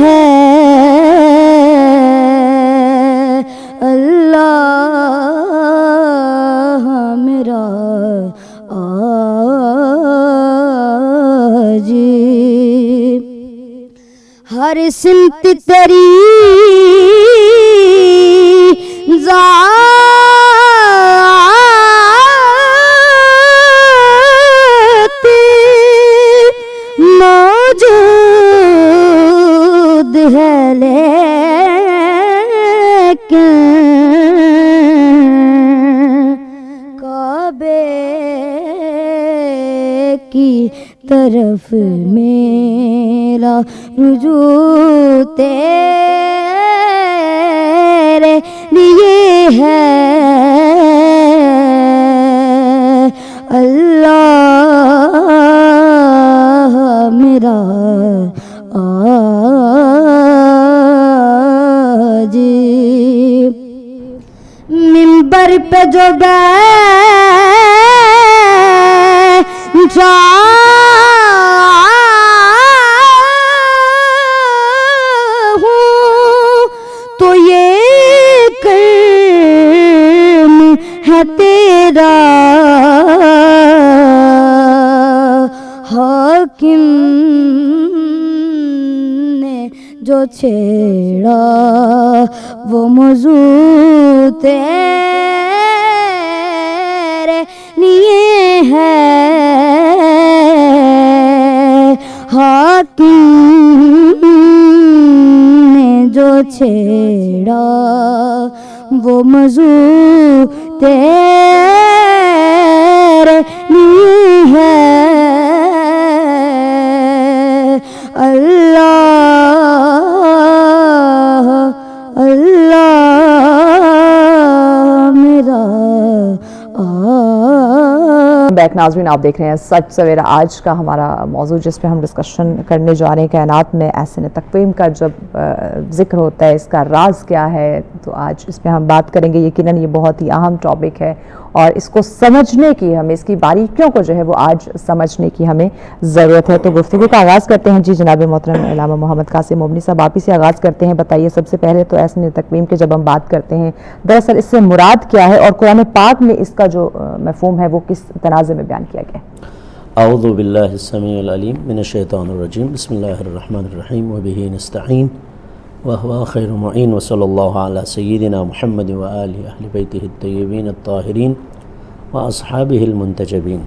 ہے اللہ میرا آج ہر سمت تیری ذات موجود ہے لیکن کعبے کی طرف میرا رجوع تیرے لیے ہے اللہ میرا آج منبر پہ جو بیٹھا تو یہ کرم ہے تیرا حاکم نے جو چھیڑا وہ موضوع تیرے لیے ہے حاکم نے جو چھیڑا وہ موضوع تیرے لیے ہے اللہ اللہ میرا بیک ناظرین، آپ دیکھ رہے ہیں سچ سویرا آج کا ہمارا موضوع، جس پہ ہم ڈسکشن کرنے جا رہے ہیں کائنات میں احسن تقویم کا جب ذکر ہوتا ہے، اس کا راز کیا ہے، تو آج اس پہ ہم بات کریں گے۔ یقیناً یہ بہت ہی اہم ٹاپک ہے اور اس کو سمجھنے کی ہمیں، اس کی باریکیوں کو جو ہے وہ آج سمجھنے کی ہمیں ضرورت ہے۔ تو گفتگو کا آغاز کرتے ہیں جی جناب محترم علامہ محمد قاسم مومنی صاحب، آپ ہی سے آغاز کرتے ہیں۔ بتائیے سب سے پہلے تو احسن تقویم کے جب ہم بات کرتے ہیں، دراصل اس سے مراد کیا ہے اور قرآن پاک میں اس کا جو مفہوم ہے وہ کس تناظر میں بیان کیا گیا ہے؟ اعوذ باللہ السمیع العلیم من الشیطان الرجیم، بسم اللہ الرحمن الرحیم وبہ نستعین وہو خیر معین وصلی اللہ علی سیدنا محمد وآلہ اہل بیتہ الطیبین الطاہرین واصحابہ المنتجبین۔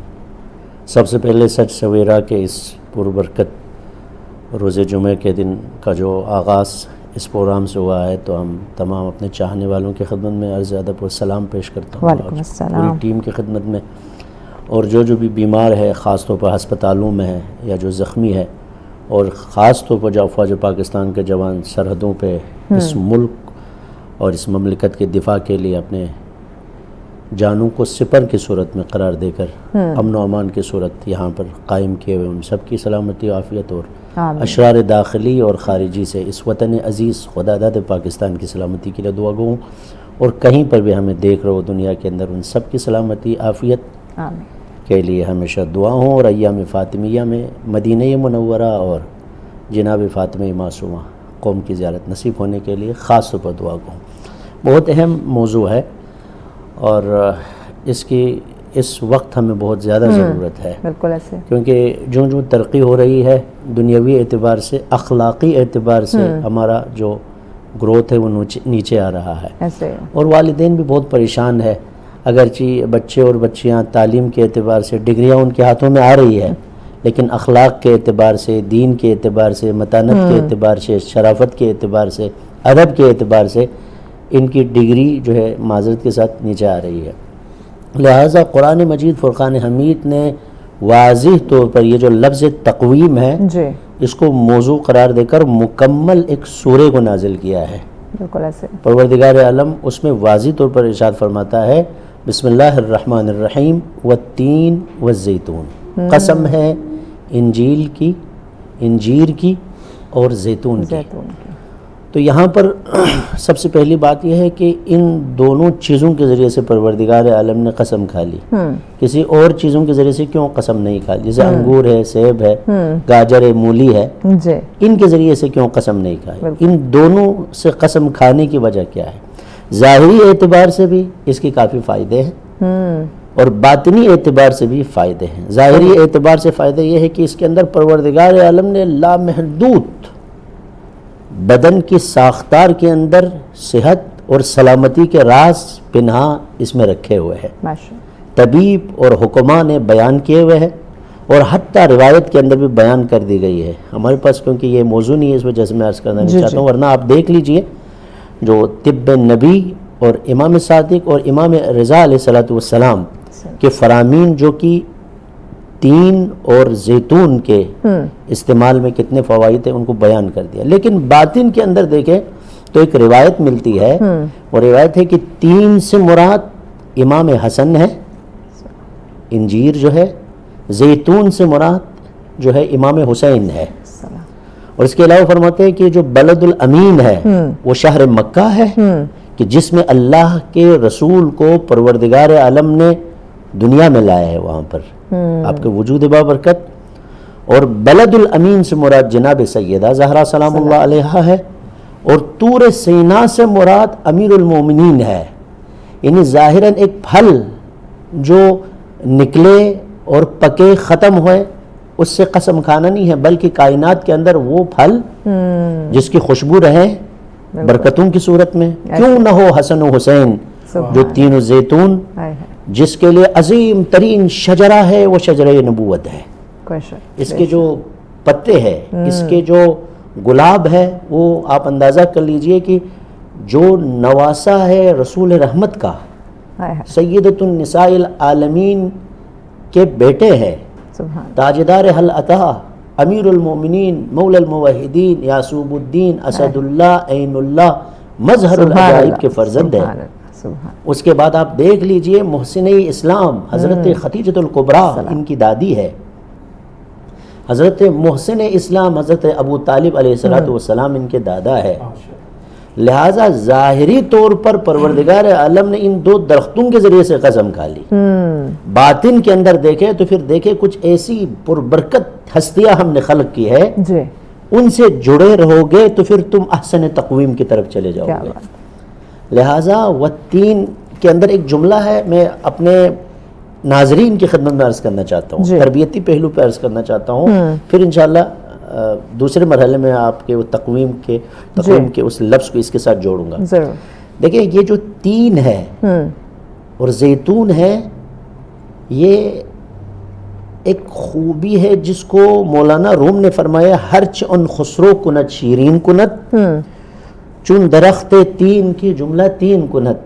سب سے پہلے سچ سویرا کے اس پربرکت روز جمعہ کے دن کا جو آغاز اس پروگرام سے ہوا ہے، تو ہم تمام اپنے چاہنے والوں کی خدمت میں عرض ادب و سلام پیش کرتا ہوں، وعلیکم السلام، پوری ٹیم کی خدمت میں، اور جو بھی بیمار ہے، خاص طور پر ہسپتالوں میں ہے یا جو زخمی ہے، اور خاص طور پر جو افواج پاکستان کے جوان سرحدوں پہ اس ملک اور اس مملکت کے دفاع کے لیے اپنے جانوں کو سپر کی صورت میں قرار دے کر امن و امان کی صورت یہاں پر قائم کیے ہوئے، ان سب کی سلامتی و عافیت اور اشرار داخلی اور خارجی سے اس وطن عزیز خدا داد پاکستان کی سلامتی کے لیے دعا گو ہوں، اور کہیں پر بھی ہمیں دیکھ رہے ہو دنیا کے اندر، ان سب کی سلامتی عافیت کے لیے ہمیشہ دعا ہوں، اور ایام فاطمیہ میں مدینہ منورہ اور جناب فاطمہ معصومہ قوم کی زیارت نصیب ہونے کے لیے خاص طور پر دعا گو ہوں۔ بہت اہم موضوع ہے اور اس کی اس وقت ہمیں بہت زیادہ ضرورت ہے، بالکل ایسے، کیونکہ جو ترقی ہو رہی ہے دنیاوی اعتبار سے، اخلاقی اعتبار سے ہمارا جو گروتھ ہے وہ نیچے آ رہا ہے، ایسے، اور والدین بھی بہت پریشان ہے۔ اگرچہ بچے اور بچیاں تعلیم کے اعتبار سے ڈگریاں ان کے ہاتھوں میں آ رہی ہے، لیکن اخلاق کے اعتبار سے، دین کے اعتبار سے، متانت کے اعتبار سے، شرافت کے اعتبار سے، ادب کے اعتبار سے ان کی ڈگری جو ہے معذرت کے ساتھ نیچے آ رہی ہے۔ لہٰذا قرآن مجید فرقان حمید نے واضح طور پر یہ جو لفظ تقویم ہے جی اس کو موضوع قرار دے کر مکمل ایک سورے کو نازل کیا ہے۔ بالکل ایسے، پروردگار عالم اس میں واضح طور پر ارشاد فرماتا ہے، بسم اللہ الرحمن الرحیم والتین والزیتون، قسم ہے انجیل کی، انجیر کی اور زیتون کی۔ تو یہاں پر سب سے پہلی بات یہ ہے کہ ان دونوں چیزوں کے ذریعے سے پروردگار عالم نے قسم کھا لی. کسی اور چیزوں کے ذریعے سے کیوں قسم نہیں کھا لی؟ جیسے انگور ہے، سیب ہے، گاجر ہے، مولی ہے، جی ان کے ذریعے سے کیوں قسم نہیں کھائی؟ ان دونوں سے قسم کھانے کی وجہ کیا ہے؟ ظاہری اعتبار سے بھی اس کی کافی فائدے ہیں اور باطنی اعتبار سے بھی فائدے ہیں. ظاہری اعتبار سے فائدے یہ ہے کہ اس کے اندر پروردگار عالم نے لامحدود بدن کی ساختار کے اندر صحت اور سلامتی کے راز پنہا اس میں رکھے ہوئے ہیں. طبیب اور حکماء نے بیان کیے ہوئے ہیں اور حتیٰ روایت کے اندر بھی بیان کر دی گئی ہے. ہمارے پاس کیونکہ یہ موضوع نہیں ہے اس وجہ سے میں عرض کرنا نہیں چاہتا ہوں، ورنہ آپ دیکھ لیجئے جو طب نبی اور امام صادق اور امام رضا علیہ السلام کے فرامین جو کہ تین اور زیتون کے استعمال میں کتنے فوائد ہیں ان کو بیان کر دیا. لیکن باطن کے اندر دیکھیں تو ایک روایت ملتی ہے، اور روایت ہے کہ تین سے مراد امام حسن ہے، انجیر جو ہے، زیتون سے مراد جو ہے امام حسین ہے، اور اس کے علاوہ فرماتے ہیں کہ جو بلد الامین ہے وہ شہر مکہ ہے کہ جس میں اللہ کے رسول کو پروردگار عالم نے دنیا میں لایا ہے، وہاں پر آپ کے وجود بابرکت. اور بلد الامین سے مراد جناب سیدہ زہرا سلام اللہ علیہا ہے، اور طور سینا سے مراد امیر المومنین ہے. یعنی ظاہراً ایک پھل جو نکلے اور پکے ختم ہوئے اس سے قسم کھانا نہیں ہے، بلکہ کائنات کے اندر وہ پھل جس کی خوشبو رہے برکتوں کی صورت میں. کیوں نہ ہو حسن و حسین جو تین زیتون جس کے لیے عظیم ترین شجرہ ہے وہ شجرہ نبوت ہے. اس کے جو پتے ہیں، اس کے جو گلاب ہے، وہ آپ اندازہ کر لیجئے کہ جو نواسا ہے رسول رحمت کا، سیدۃ النساء العالمین کے بیٹے ہیں، تاجدار حل عطا، امیر المومنین، مولا الموحدین، یعصوب الدین، اسد اللہ، عین اللہ، مظہر العجائب کے فرزند ہیں. اس کے بعد آپ دیکھ لیجئے محسن اسلام حضرت خدیجۃ الکبریٰ ان کی دادی ہے، حضرت محسن اسلام حضرت ابو طالب علیہ السلام ان کے دادا ہے. لہٰذا ظاہری طور پر پروردگار عالم نے ان دو درختوں کے ذریعے سے قسم کھا لی. باطن کے اندر دیکھیں تو پھر دیکھیں کچھ ایسی پربرکت ہستیاں ہم نے خلق کی ہے، ان سے جڑے رہو گے تو پھر تم احسن تقویم کی طرف چلے جاؤ گے. لہٰذا والتین کے اندر ایک جملہ ہے، میں اپنے ناظرین کی خدمت میں عرض کرنا چاہتا ہوں، تربیتی پہلو پہ عرض کرنا چاہتا ہوں، پھر انشاءاللہ دوسرے مرحلے میں آپ کے تقویم کے اس لفظ کو اس کے ساتھ جوڑوں گا. دیکھیں یہ جو تین ہے اور زیتون ہے، یہ ایک خوبی ہے جس کو مولانا روم نے فرمایا ہرچ ان خسرو کنت شیرین کنت، چون درخت تین کی جملہ تین کنت.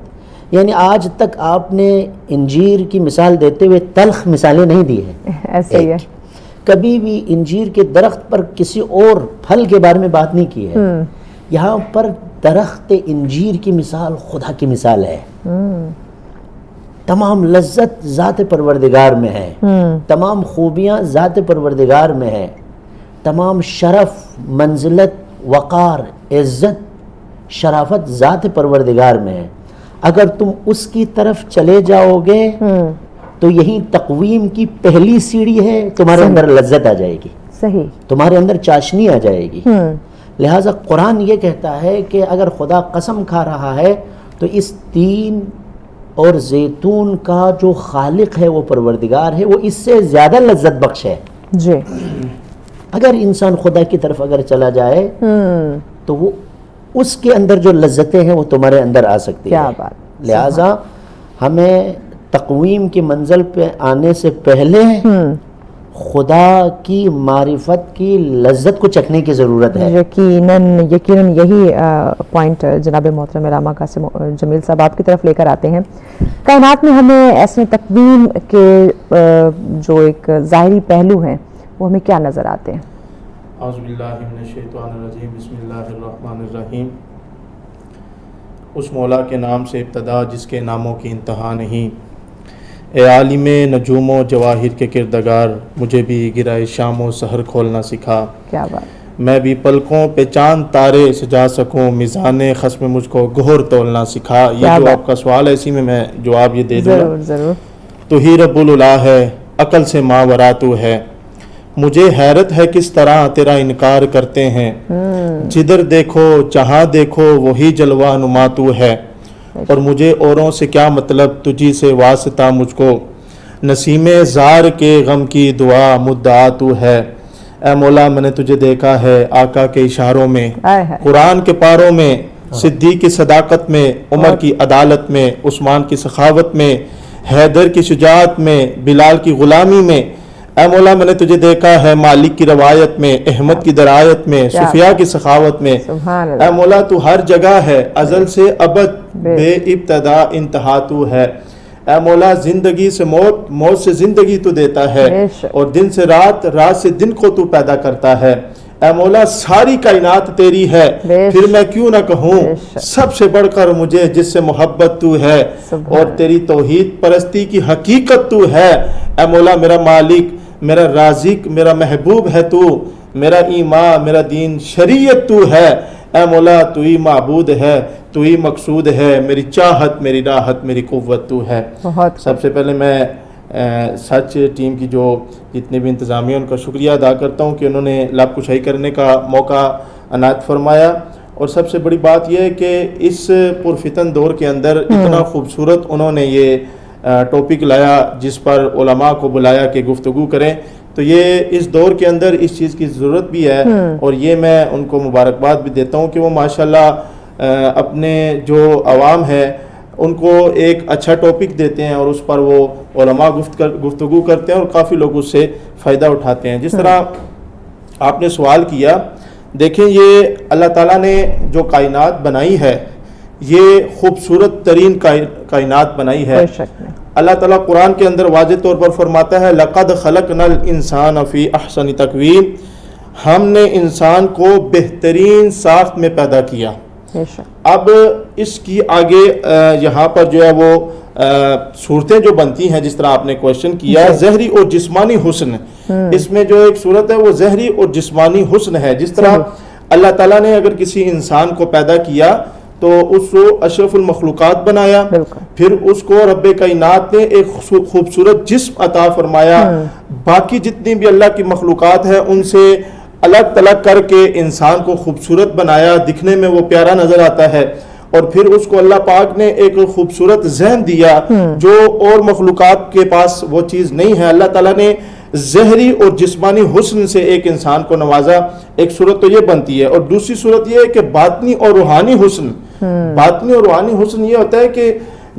یعنی آج تک آپ نے انجیر کی مثال دیتے ہوئے تلخ مثالیں نہیں دی ہیں. ایسے ہی ہے، کبھی بھی انجیر کے درخت پر کسی اور پھل کے بارے میں بات نہیں کی ہے. یہاں پر درخت انجیر کی مثال خدا کی مثال ہے. تمام لذت ذات پروردگار میں ہے، تمام خوبیاں ذات پروردگار میں ہے، تمام شرف، منزلت، وقار، عزت، شرافت ذات پروردگار میں ہے. اگر تم اس کی طرف چلے جاؤ گے تو یہی تقویم کی پہلی سیڑھی ہے، تمہارے اندر لذت آ جائے گی، صحیح، تمہارے اندر چاشنی آ جائے گی. لہٰذا قرآن یہ کہتا ہے کہ اگر خدا قسم کھا رہا ہے تو اس تین اور زیتون کا جو خالق ہے وہ پروردگار ہے، وہ اس سے زیادہ لذت بخش ہے. جی اگر انسان خدا کی طرف اگر چلا جائے تو وہ اس کے اندر جو لذتیں ہیں وہ تمہارے اندر آ سکتی ہیں. لہٰذا ہمیں تقویم کی منزل پہ آنے سے پہلے خدا کی معرفت کی لذت کو چکھنے کی ضرورت ہے. یقیناً یہی پوائنٹ جناب محترم علامہ قاسم جمیل صاحب آپ کی طرف لے کر آتے ہیں. کائنات میں ہمیں ایسے تقویم کے جو ایک ظاہری پہلو ہیں وہ ہمیں کیا نظر آتے ہیں؟ اعوذ باللہ من الشیطان الرجیم، بسم اللہ الرحمن الرحیم. اس مولا کے نام سے ابتدا جس کے ناموں کی انتہا نہیں. اے عالم نجوم و جواہر کے کردگار، مجھے بھی گرائے شام و سحر کھولنا سکھا. کیا بات. میں بھی پلکوں پہ چاند تارے سجا سکوں، میزان خصم مجھ کو گہر تولنا سکھا. یہ جو آپ کا سوال ہے اسی میں میں جواب یہ دے دوں گا. ضرور ضرور. تو ہی رب العلا ہے، عقل سے ماورا تو ہے، مجھے حیرت ہے کس طرح تیرا انکار کرتے ہیں. جدھر دیکھو جہاں دیکھو وہی جلوہ نما تو ہے، اور مجھے اوروں سے کیا مطلب تجھی سے واسطہ مجھ کو. نسیم زار کے غم کی دعا مدعا تو ہے. اے مولا میں نے تجھے دیکھا ہے آقا کے اشاروں میں، قرآن کے پاروں میں، صدیق کی صداقت میں، عمر کی عدالت میں، عثمان کی سخاوت میں، حیدر کی شجاعت میں، بلال کی غلامی میں. اے مولا میں نے تجھے دیکھا ہے مالک کی روایت میں، احمد کی درایت میں، صفیہ کی سخاوت میں. اے مولا تو ہر جگہ ہے، ازل سے ابد بے ابتدا انتہا تو ہے. اے مولا زندگی سے موت، موت سے زندگی تو دیتا ہے، اور دن سے رات، رات سے دن کو تو پیدا کرتا ہے. اے مولا ساری کائنات تیری ہے، پھر میں کیوں نہ کہوں سب سے بڑھ کر مجھے جس سے محبت تو ہے، اور تیری توحید پرستی کی حقیقت تو ہے. اے مولا میرا مالک، میرا رازق، میرا محبوب ہے تو، میرا ایمان، میرا دین، شریعت تو ہے. اے مولا تو ہی معبود ہے، تو ہی مقصود ہے، میری چاہت، میری راحت، میری قوت تو ہے. سب سے پہلے میں سچ ٹیم کی جو جتنے بھی انتظامیہ ان کا شکریہ ادا کرتا ہوں کہ انہوں نے لب کشائی کرنے کا موقع عنایت فرمایا. اور سب سے بڑی بات یہ ہے کہ اس پرفتن دور کے اندر اتنا خوبصورت انہوں نے یہ ٹاپک لایا جس پر علماء کو بلایا کہ گفتگو کریں. تو یہ اس دور کے اندر اس چیز کی ضرورت بھی ہے، اور یہ میں ان کو مبارکباد بھی دیتا ہوں کہ وہ ماشاءاللہ اپنے جو عوام ہے ان کو ایک اچھا ٹاپک دیتے ہیں، اور اس پر وہ علماء گفتگو کرتے ہیں، اور کافی لوگ اس سے فائدہ اٹھاتے ہیں. جس طرح آپ نے سوال کیا، دیکھیں یہ اللہ تعالیٰ نے جو کائنات بنائی ہے یہ خوبصورت ترین کائنات بنائی ہے. اللہ تعالیٰ قرآن کے اندر واضح طور پر فرماتا ہے لَقَدْ خَلَقْنَا الْإِنسَانَ فِي أَحْسَنِ تَقْوِيمٍ، ہم نے انسان کو بہترین ساخت میں پیدا کیا. اب اس کی آگے یہاں پر جو ہے وہ صورتیں جو بنتی ہیں، جس طرح آپ نے کوشچن کیا ظہری اور جسمانی حسن، اس میں جو ایک صورت ہے وہ ظہری اور جسمانی حسن ہے. جس طرح اللہ تعالیٰ نے اگر کسی انسان کو پیدا کیا تو اس کو اشرف المخلوقات بنایا، پھر اس کو رب کائنات نے ایک خوبصورت جسم عطا فرمایا، باقی جتنی بھی اللہ کی مخلوقات ہیں ان سے الگ تلگ کر کے انسان کو خوبصورت بنایا، دکھنے میں وہ پیارا نظر آتا ہے. اور پھر اس کو اللہ پاک نے ایک خوبصورت ذہن دیا جو اور مخلوقات کے پاس وہ چیز نہیں ہے. اللہ تعالیٰ نے ظہری اور جسمانی حسن سے ایک انسان کو نوازا. ایک صورت تو یہ بنتی ہے، اور دوسری صورت یہ ہے کہ باطنی اور روحانی حسن. باطنی اور روحانی حسن یہ ہوتا ہے کہ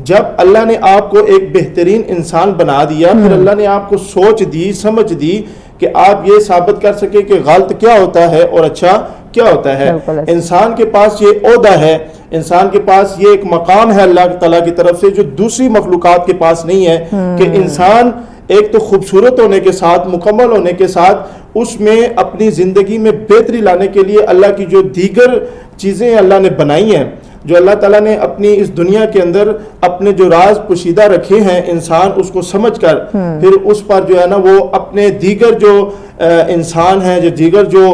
جب اللہ نے آپ کو ایک بہترین انسان بنا دیا، پھر اللہ نے آپ کو سوچ دی، سمجھ دی کہ آپ یہ ثابت کر سکے کہ غلط کیا ہوتا ہے اور اچھا کیا ہوتا ہے. انسان کے پاس یہ عہدہ ہے، انسان کے پاس یہ ایک مقام ہے اللہ تعالیٰ کی طرف سے جو دوسری مخلوقات کے پاس نہیں ہے، کہ انسان ایک تو خوبصورت ہونے کے ساتھ، مکمل ہونے کے ساتھ، اس میں اپنی زندگی میں بہتری لانے کے لیے اللہ کی جو دیگر چیزیں اللہ نے بنائی ہیں، جو اللہ تعالیٰ نے اپنی اس دنیا کے اندر اپنے جو راز پوشیدہ رکھے ہیں، انسان اس کو سمجھ کر پھر اس پر جو ہے نا وہ اپنے دیگر جو انسان ہیں، جو دیگر جو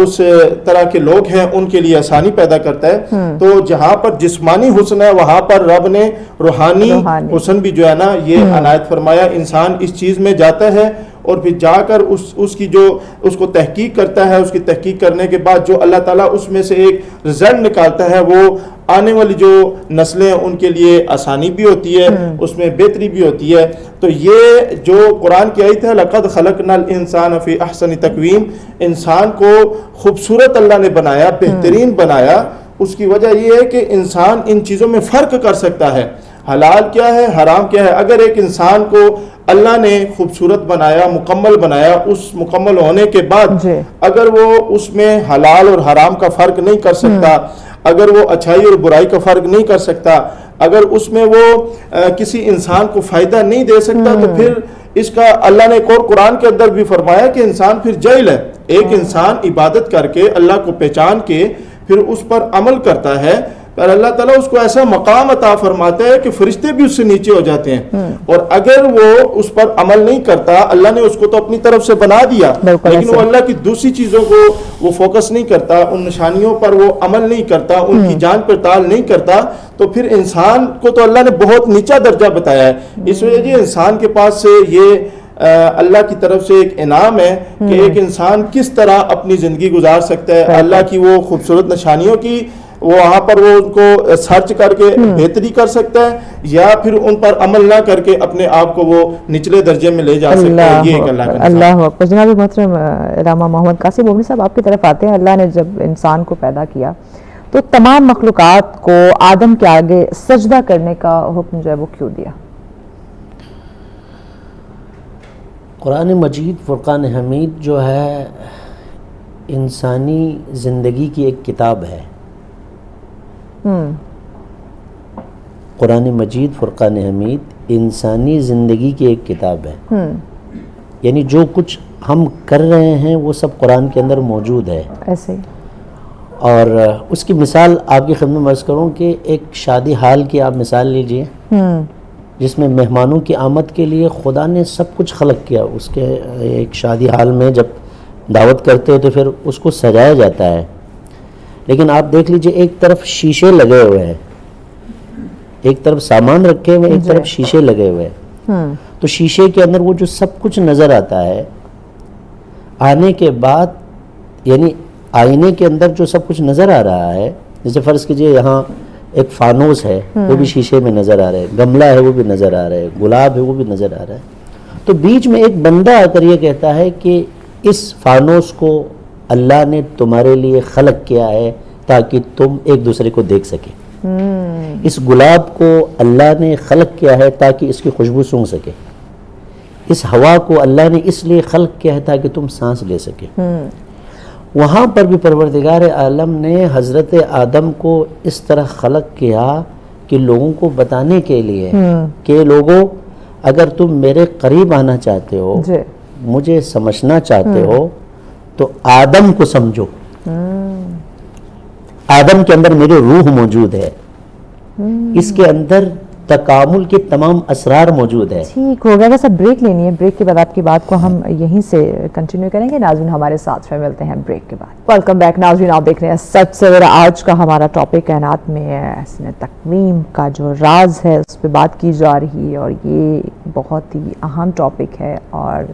اس طرح کے لوگ ہیں ان کے لیے آسانی پیدا کرتا ہے. تو جہاں پر جسمانی حسن ہے وہاں پر رب نے روحانی حسن بھی جو ہے نا یہ عنایت فرمایا. انسان اس چیز میں جاتا ہے اور پھر جا کر اس کی جو اس کو تحقیق کرتا ہے، اس کی تحقیق کرنے کے بعد جو اللہ تعالیٰ اس میں سے ایک رزلٹ نکالتا ہے وہ آنے والی جو نسلیں ان کے لیے آسانی بھی ہوتی ہے، اس میں بہتری بھی ہوتی ہے. تو یہ جو قرآن کی آیت ہے لَقَدْ خَلَقْنَا الْإِنسَانَ فِي أَحْسَنِ تَقْوِيمٍ، انسان کو خوبصورت اللہ نے بنایا، بہترین بنایا. اس کی وجہ یہ ہے کہ انسان ان چیزوں میں فرق کر سکتا ہے، حلال کیا ہے، حرام کیا ہے. اگر ایک انسان کو اللہ نے خوبصورت بنایا، مکمل بنایا، اس مکمل ہونے کے بعد اگر وہ اس میں حلال اور حرام کا فرق نہیں کر سکتا، اگر وہ اچھائی اور برائی کا فرق نہیں کر سکتا، اگر اس میں وہ کسی انسان کو فائدہ نہیں دے سکتا، تو پھر اس کا اللہ نے ایک اور قرآن کے اندر بھی فرمایا کہ انسان پھر جاہل ہے. ایک انسان عبادت کر کے اللہ کو پہچان کے پھر اس پر عمل کرتا ہے پر اللہ تعالیٰ اس کو ایسا مقام عطا فرماتا ہے کہ فرشتے بھی اس سے نیچے ہو جاتے ہیں، اور اگر وہ اس پر عمل نہیں کرتا، اللہ نے اس کو تو اپنی طرف سے بنا دیا، لیکن وہ اللہ کی دوسری چیزوں کو وہ فوکس نہیں کرتا، ان نشانیوں پر وہ عمل نہیں کرتا، ان کی جانچ پڑتال نہیں کرتا، تو پھر انسان کو تو اللہ نے بہت نیچا درجہ بتایا ہے۔ اس وجہ سے انسان کے پاس سے یہ اللہ کی طرف سے ایک انعام ہے کہ ایک انسان کس طرح اپنی زندگی گزار سکتا ہے، اللہ کی وہ خوبصورت نشانیوں کی وہ وہاں پر وہ ان کو سرچ کر کے بہتری کر سکتا ہے، یا پھر ان پر عمل نہ کر کے اپنے آپ کو وہ نچلے درجے میں لے جا سکتا ہے۔ یہ ایک اللہ کا نظام۔ اللہ اکبر۔ جناب محترم علامہ محمد قاسم مومنی صاحب، آپ کی طرف آتے ہیں۔ اللہ نے جب انسان کو پیدا کیا تو تمام مخلوقات کو آدم کے آگے سجدہ کرنے کا حکم جو ہے وہ کیوں دیا؟ قرآن مجید فرقان حمید جو ہے انسانی زندگی کی ایک کتاب ہے۔ قرآن مجید فرقان حمید انسانی زندگی کی ایک کتاب ہے، یعنی جو کچھ ہم کر رہے ہیں وہ سب قرآن کے اندر موجود ہے۔ ایسے ہی اور اس کی مثال آپ کی خدمت میں عرض کروں کہ ایک شادی حال کی آپ مثال لیجئے، جس میں مہمانوں کی آمد کے لیے خدا نے سب کچھ خلق کیا۔ اس کے ایک شادی حال میں جب دعوت کرتے ہیں تو پھر اس کو سجایا جاتا ہے، لیکن آپ دیکھ لیجئے ایک طرف شیشے لگے ہوئے ہیں، ایک طرف سامان رکھے ہوئے، ایک طرف شیشے لگے ہوئے ہیں۔ تو شیشے کے اندر وہ جو سب کچھ نظر آتا ہے، آنے کے بعد یعنی آئینے کے اندر جو سب کچھ نظر آ رہا ہے، جیسے فرض کیجئے یہاں ایک فانوس ہے، وہ بھی شیشے میں نظر آ رہا ہے، گملہ ہے وہ بھی نظر آ رہا ہے، گلاب ہے وہ بھی نظر آ رہا ہے، تو بیچ میں ایک بندہ آ کر یہ کہتا ہے کہ اس فانوس کو اللہ نے تمہارے لیے خلق کیا ہے تاکہ تم ایک دوسرے کو دیکھ سکے، اس گلاب کو اللہ نے خلق کیا ہے تاکہ اس کی خوشبو سونگھ سکے، اس ہوا کو اللہ نے اس لیے خلق کیا ہے تاکہ تم سانس لے سکے۔ وہاں پر بھی پروردگار عالم نے حضرت آدم کو اس طرح خلق کیا کہ لوگوں کو بتانے کے لیے کہ لوگوں اگر تم میرے قریب آنا چاہتے ہو، مجھے سمجھنا چاہتے ہو تو آدم کو سمجھو، آدم کے اندر میری روح موجود ہے، اس کے اندر تکامل کے تمام اسرار موجود ہے۔ ٹھیک ہو گیا، ویسا بریک لینی ہے، بریک کے بعد آپ کی بات کو ہم یہیں سے کنٹینیو کریں گے۔ ناظرین ہمارے ساتھ میں ملتے ہیں بریک کے بعد۔ ویلکم بیک ناظرین، آپ دیکھ رہے ہیں سچ سویرا۔ آج کا ہمارا ٹاپک کائنات میں حسن تقویم کا جو راز ہے اس پہ بات کی جا رہی ہے، اور یہ بہت ہی اہم ٹاپک ہے اور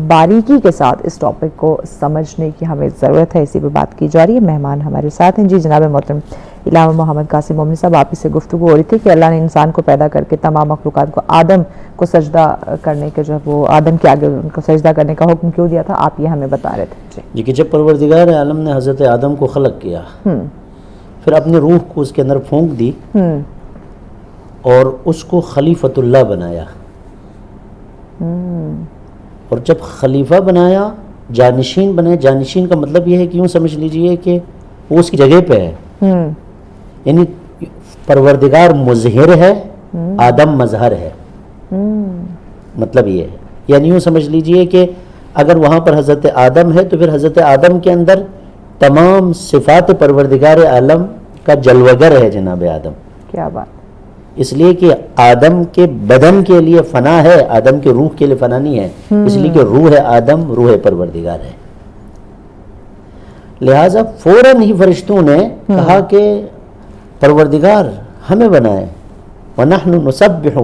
باریکی کے ساتھ اس ٹاپک کو سمجھنے کی ہمیں ضرورت ہے، اسی پہ بات کی جا رہی ہے۔ مہمان ہمارے ساتھ ہیں جی جناب محترم علامہ محمد قاسم مومنی صاحب۔ آپ اس سے گفتگو ہو رہی تھی کہ اللہ نے انسان کو پیدا کر کے تمام مخلوقات کو آدم کو سجدہ کرنے کے جو ہے وہ آدم کے آگے ان کو سجدہ کرنے کا حکم کیوں دیا تھا، آپ یہ ہمیں بتا رہے تھے جی کہ جب پروردگار عالم نے حضرت آدم کو خلق کیا، پھر اپنی روح کو اس کے اندر پھونک دی اور اس کو خلیفۃ اللہ بنایا، اور جب خلیفہ بنایا، جانشین بنایا۔ جانشین کا مطلب یہ ہے کہ یوں سمجھ لیجئے کہ وہ اس کی جگہ پہ ہے، یعنی پروردگار مظہر ہے، آدم مظہر ہے، مطلب یہ ہے، یعنی یوں سمجھ لیجئے کہ اگر وہاں پر حضرت آدم ہے تو پھر حضرت آدم کے اندر تمام صفات پروردگار عالم کا جلوگر ہے جناب آدم۔ کیا بات، اس لیے کہ آدم کے بدن کے لیے فنا ہے، آدم کے روح کے لیے فنا نہیں ہے، اس لیے کہ روح آدم روح پروردگار ہے۔ لہٰذا فوراً ہی فرشتوں نے کہا کہ پروردگار ہمیں بنائے، وَنَحْنُ نُسَبِّحُ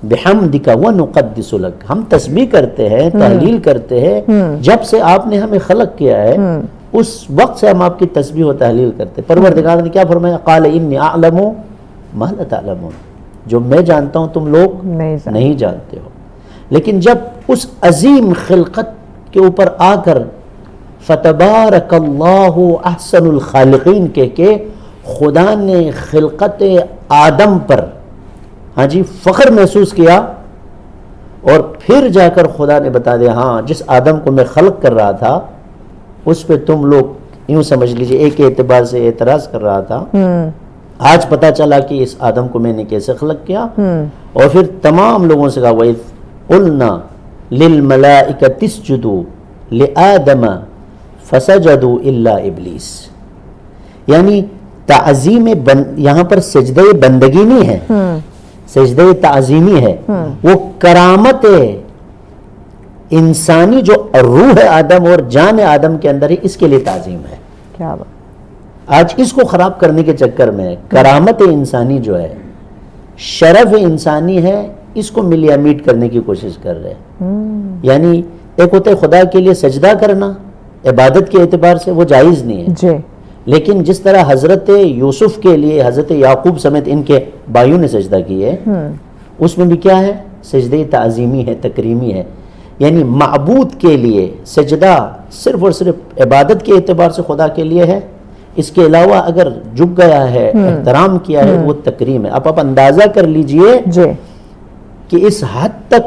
بِحَمْدِكَ وَنُقَدِّسُ لَكَ، ہم تسبیح کرتے ہیں، تحلیل کرتے ہیں، جب سے آپ نے ہمیں خلق کیا ہے اس وقت سے ہم آپ کی تسبیح و تحلیل کرتے ہیں۔ پروردگار نے کیا فرمایا؟ قَالَ إِنِّي أَعْلَمُ مَا لَا تَعْلَمُونَ، جو میں جانتا ہوں تم لوگ نہیں جانتے ہو۔ لیکن جب اس عظیم خلقت کے اوپر آ کر فَتَبَارَكَ اللَّهُ أَحْسَنُ الْخَالِقِينَ کہہ کے خدا نے خلقت آدم پر ہاں جی فخر محسوس کیا، اور پھر جا کر خدا نے بتا دیا ہاں جس آدم کو میں خلق کر رہا تھا اس پہ تم لوگ یوں سمجھ لیجئے ایک اعتبار سے اعتراض کر رہا تھا، آج پتا چلا کہ اس آدم کو میں نے کیسے خلق کیا۔ اور پھر تمام لوگوں سے کہا وَإِذْ قُلْنَا لِلْمَلَائِكَةِ اسْجُدُوا لِآدَمَ فَسَجَدُوا إِلَّا إِبْلِيسَ، یعنی تعظیم یہاں پر سجدہ بندگی نہیں ہے، سجدہ تعظیمی ہے، وہ کرامت انسانی جو روح آدم اور جان آدم کے اندر ہے، اس کے لیے تعظیم ہے. کیا بات. آج اس کو خراب کرنے کے چکر میں کرامت انسانی جو ہے، شرف انسانی ہے، اس کو ملیا میٹ کرنے کی کوشش کر رہے ہیں. یعنی ایک ہوتا ہے خدا کے لیے سجدہ کرنا، عبادت کے اعتبار سے وہ جائز نہیں ہے، جی لیکن جس طرح حضرت یوسف کے لیے حضرت یعقوب سمیت ان کے بھائیوں نے سجدہ کی ہے، اس میں بھی کیا ہے؟ سجدہ تعظیمی ہے، تکریمی ہے. یعنی معبود کے لیے سجدہ صرف اور صرف عبادت کے اعتبار سے خدا کے لیے ہے، اس کے علاوہ اگر جھک گیا ہے، احترام کیا ہے، وہ تکریم ہے. آپ اندازہ کر لیجئے جی کہ اس حد تک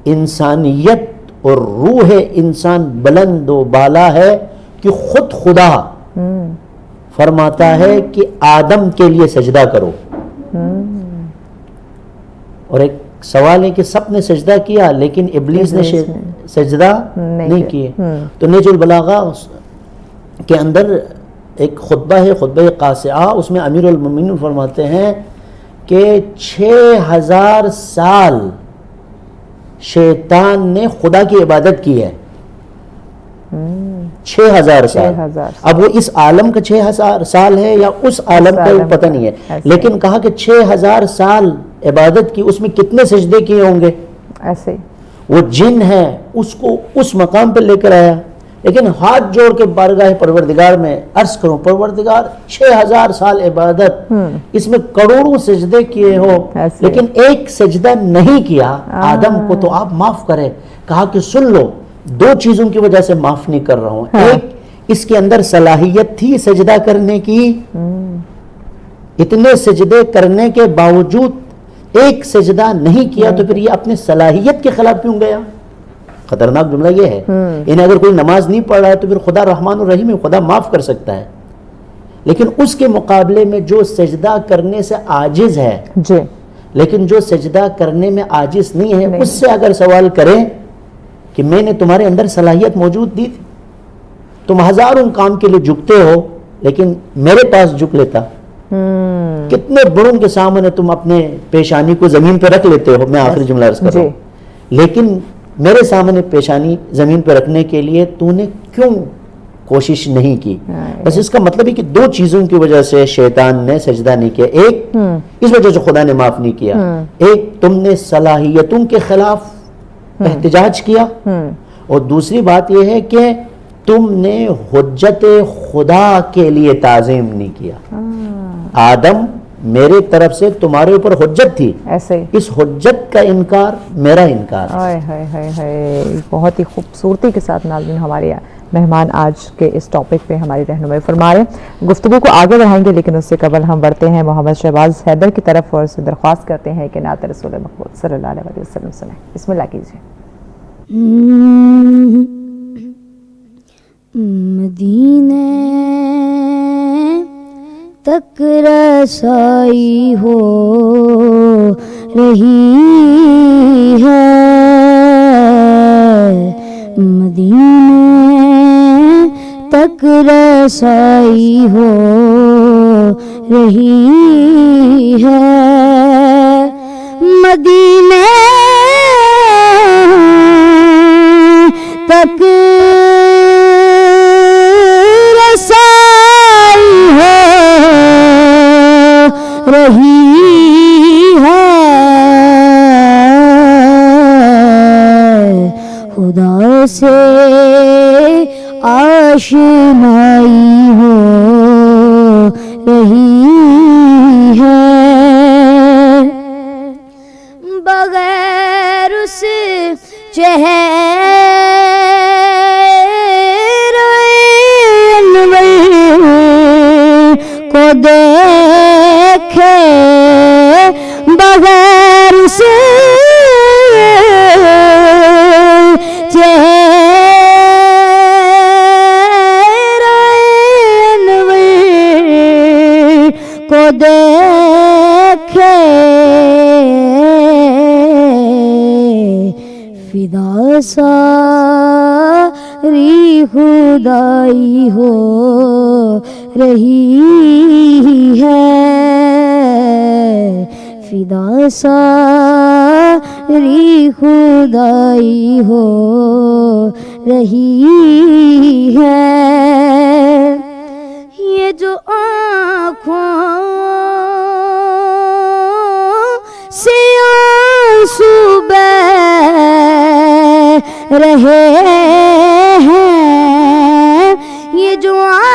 انسانیت اور روح انسان بلند و بالا ہے کہ خود خدا فرماتا ہے کہ آدم کے لیے سجدہ کرو. اور ایک سوال ہے کہ سب نے سجدہ کیا لیکن ابلیس نے سجدہ نہیں کیے. تو نہج البلاغہ کے اندر ایک خطبہ ہے، خطبہ قاسعہ، اس میں امیر المومنین فرماتے ہیں کہ 6000 سال شیطان نے خدا کی عبادت کی ہے. 6000 سال. اب وہ اس عالم کا 6000 سال ہے یا اس عالم کا پتہ نہیں ہے، لیکن کہا کہ 6000 سال عبادت کی، اس میں کتنے سجدے کیے ہوں گے. ایسے وہ جن ہے اس کو اس مقام پہ لے کر آیا، لیکن ہاتھ جوڑ کے بارگاہ پروردگار میں عرض کروں، پروردگار 6000 سال عبادت، اس میں کروڑوں سجدے کیے ہو لیکن ایک سجدہ نہیں کیا آدم کو، تو آپ معاف کریں. کہا کہ سن لو، 2 چیزوں کی وجہ سے معاف نہیں کر رہا ہوں. ایک، اس کے اندر صلاحیت تھی سجدہ کرنے کی، اتنے سجدے کرنے کے باوجود ایک سجدہ نہیں کیا، تو پھر یہ اپنے صلاحیت کے خلاف کیوں گیا؟ خطرناک جملہ یہ ہے. یعنی اگر کوئی نماز نہیں پڑھ رہا ہے تو پھر خدا رحمان الرحیم ہے، خدا معاف کر سکتا ہے، لیکن اس کے مقابلے میں جو سجدہ کرنے سے عاجز ہے، جی لیکن جو سجدہ کرنے میں عاجز نہیں ہے، اس سے اگر سوال کریں کہ میں نے تمہارے اندر صلاحیت موجود دی تھی، تم ہزاروں کام کے لیے جھکتے ہو لیکن میرے پاس جھک لیتا. کتنے بڑوں کے سامنے تم اپنے پیشانی کو زمین پہ رکھ لیتے ہو، میں آخری جملہ عرض کر رہا ہوں، لیکن میرے سامنے پیشانی زمین پہ رکھنے کے لیے تو نے کیوں کوشش نہیں کی؟ بس اس کا مطلب ہے کہ 2 چیزوں کی وجہ سے شیطان نے سجدہ نہیں کیا. ایک، اس وجہ سے خدا نے معاف نہیں کیا. ایک، تم نے صلاحیتوں کے خلاف احتجاج کیا، اور دوسری بات یہ ہے کہ تم نے حجت خدا کے لیے تعظیم نہیں کیا. آدم میرے طرف سے تمہارے اوپر حجت تھی، ایسے اس حجت کا انکار میرا انکار. بہت ہی خوبصورتی کے ساتھ ناظرین ہمارے مہمان آج کے اس ٹاپک پہ ہماری رہنمائی فرما رہے ہیں. گفتگو کو آگے بڑھائیں گے لیکن اس سے قبل ہم بڑھتے ہیں محمد شہباز حیدر کی طرف اور سے درخواست کرتے ہیں کہ نعت رسول مقبول صلی اللہ علیہ وسلم سنیں. بسم اللہ کیجیے. مدینے تک رسائی ہو رہی ہے، مدینے تک رسائی ہو رہی ہے، مدینے تک رسائی ہو رہی ہے، خدا سے آشنائی ہو رہی ہے، بغیر اس چہرے کو دیکھے، بغیر اس کو دیکھے، فدا ساری خدائی ہو رہی ہے، فدا ساری خدائی ہو رہی ہے، یہ جو آنکھوں سے آنسو بہہ رہے ہیں، یہ جو آنکھوں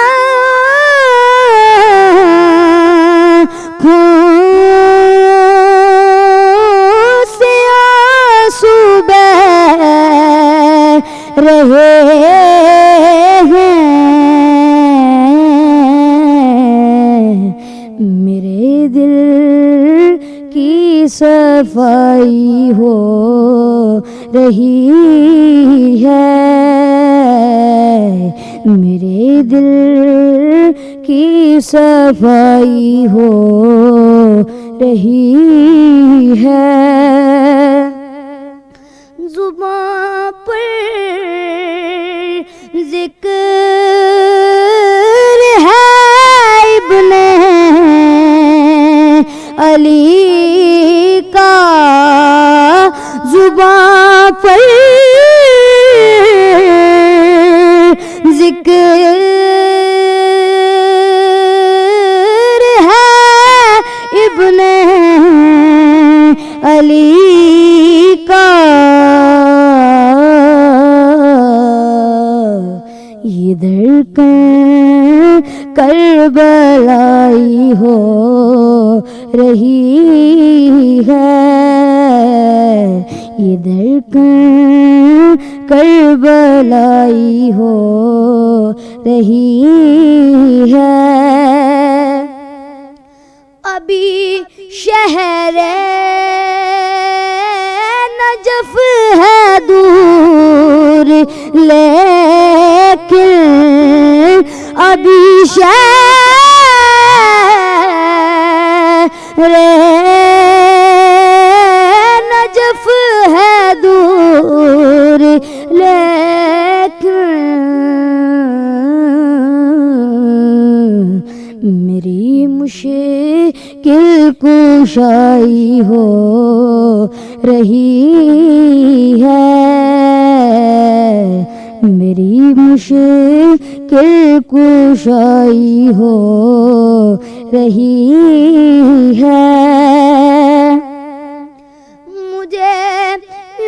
سے آنسو بہہ رہے ہیں، میرے دل کی صفائی ہو رہی ہے، میرے دل کی صفائی ہو رہی ہے، زباں پر ذکر ہے ابن علی کا، زباں پر ذکر ہے ابن علی کا، یہ دھڑکن کربلائی ہو رہی ہے، یہ دھڑکن کربلائی ہو رہی ہے، ابھی شہر نجف ہے دور، لیکن ابھی شہر نجف ہے دور، لیکن میری مشکل کشائی ہو رہی ہے، میری مشکل کشائی ہو رہی ہے، مجھے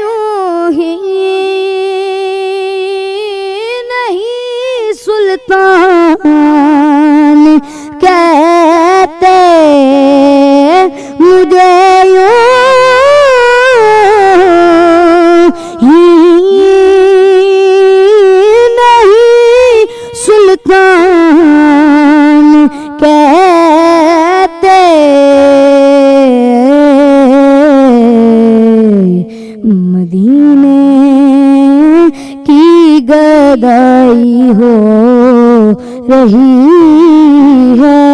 یوں ہی نہیں سلطان کہتے، مجھے یوں ہی نہیں سلطان کہتے، مدینے کی گدائی ہو رہی ہے،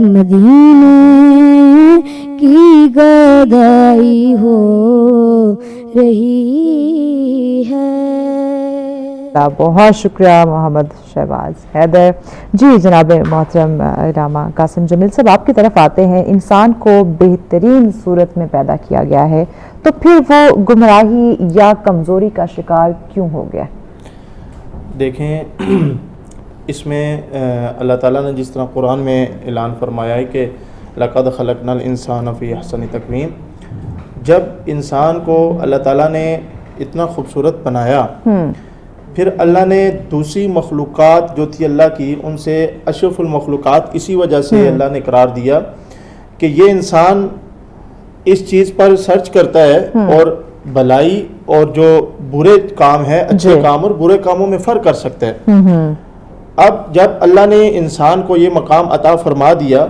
مدینے کی گدائی ہو رہی ہے۔ بہت شکریہ محمد شہباز حیدر جی۔ جناب محترم علامہ قاسم جمیل صاحب، آپ کی طرف آتے ہیں، انسان کو بہترین صورت میں پیدا کیا گیا ہے، تو پھر وہ گمراہی یا کمزوری کا شکار کیوں ہو گیا؟ دیکھیں، اس میں اللہ تعالیٰ نے جس طرح قرآن میں اعلان فرمایا ہے کہ لَقَدْ خَلَقْنَا الْإِنسَانَ فِي أَحْسَنِ تَقْوِيمٍ، جب انسان کو اللہ تعالیٰ نے اتنا خوبصورت بنایا، پھر اللہ نے دوسری مخلوقات جو تھی اللہ کی، ان سے اشرف المخلوقات اسی وجہ سے اللہ نے قرار دیا کہ یہ انسان اس چیز پر سرچ کرتا ہے اور بھلائی اور جو برے کام ہے، اچھے کام اور برے کاموں میں فرق کر سکتا ہے۔ اب جب اللہ نے انسان کو یہ مقام عطا فرما دیا،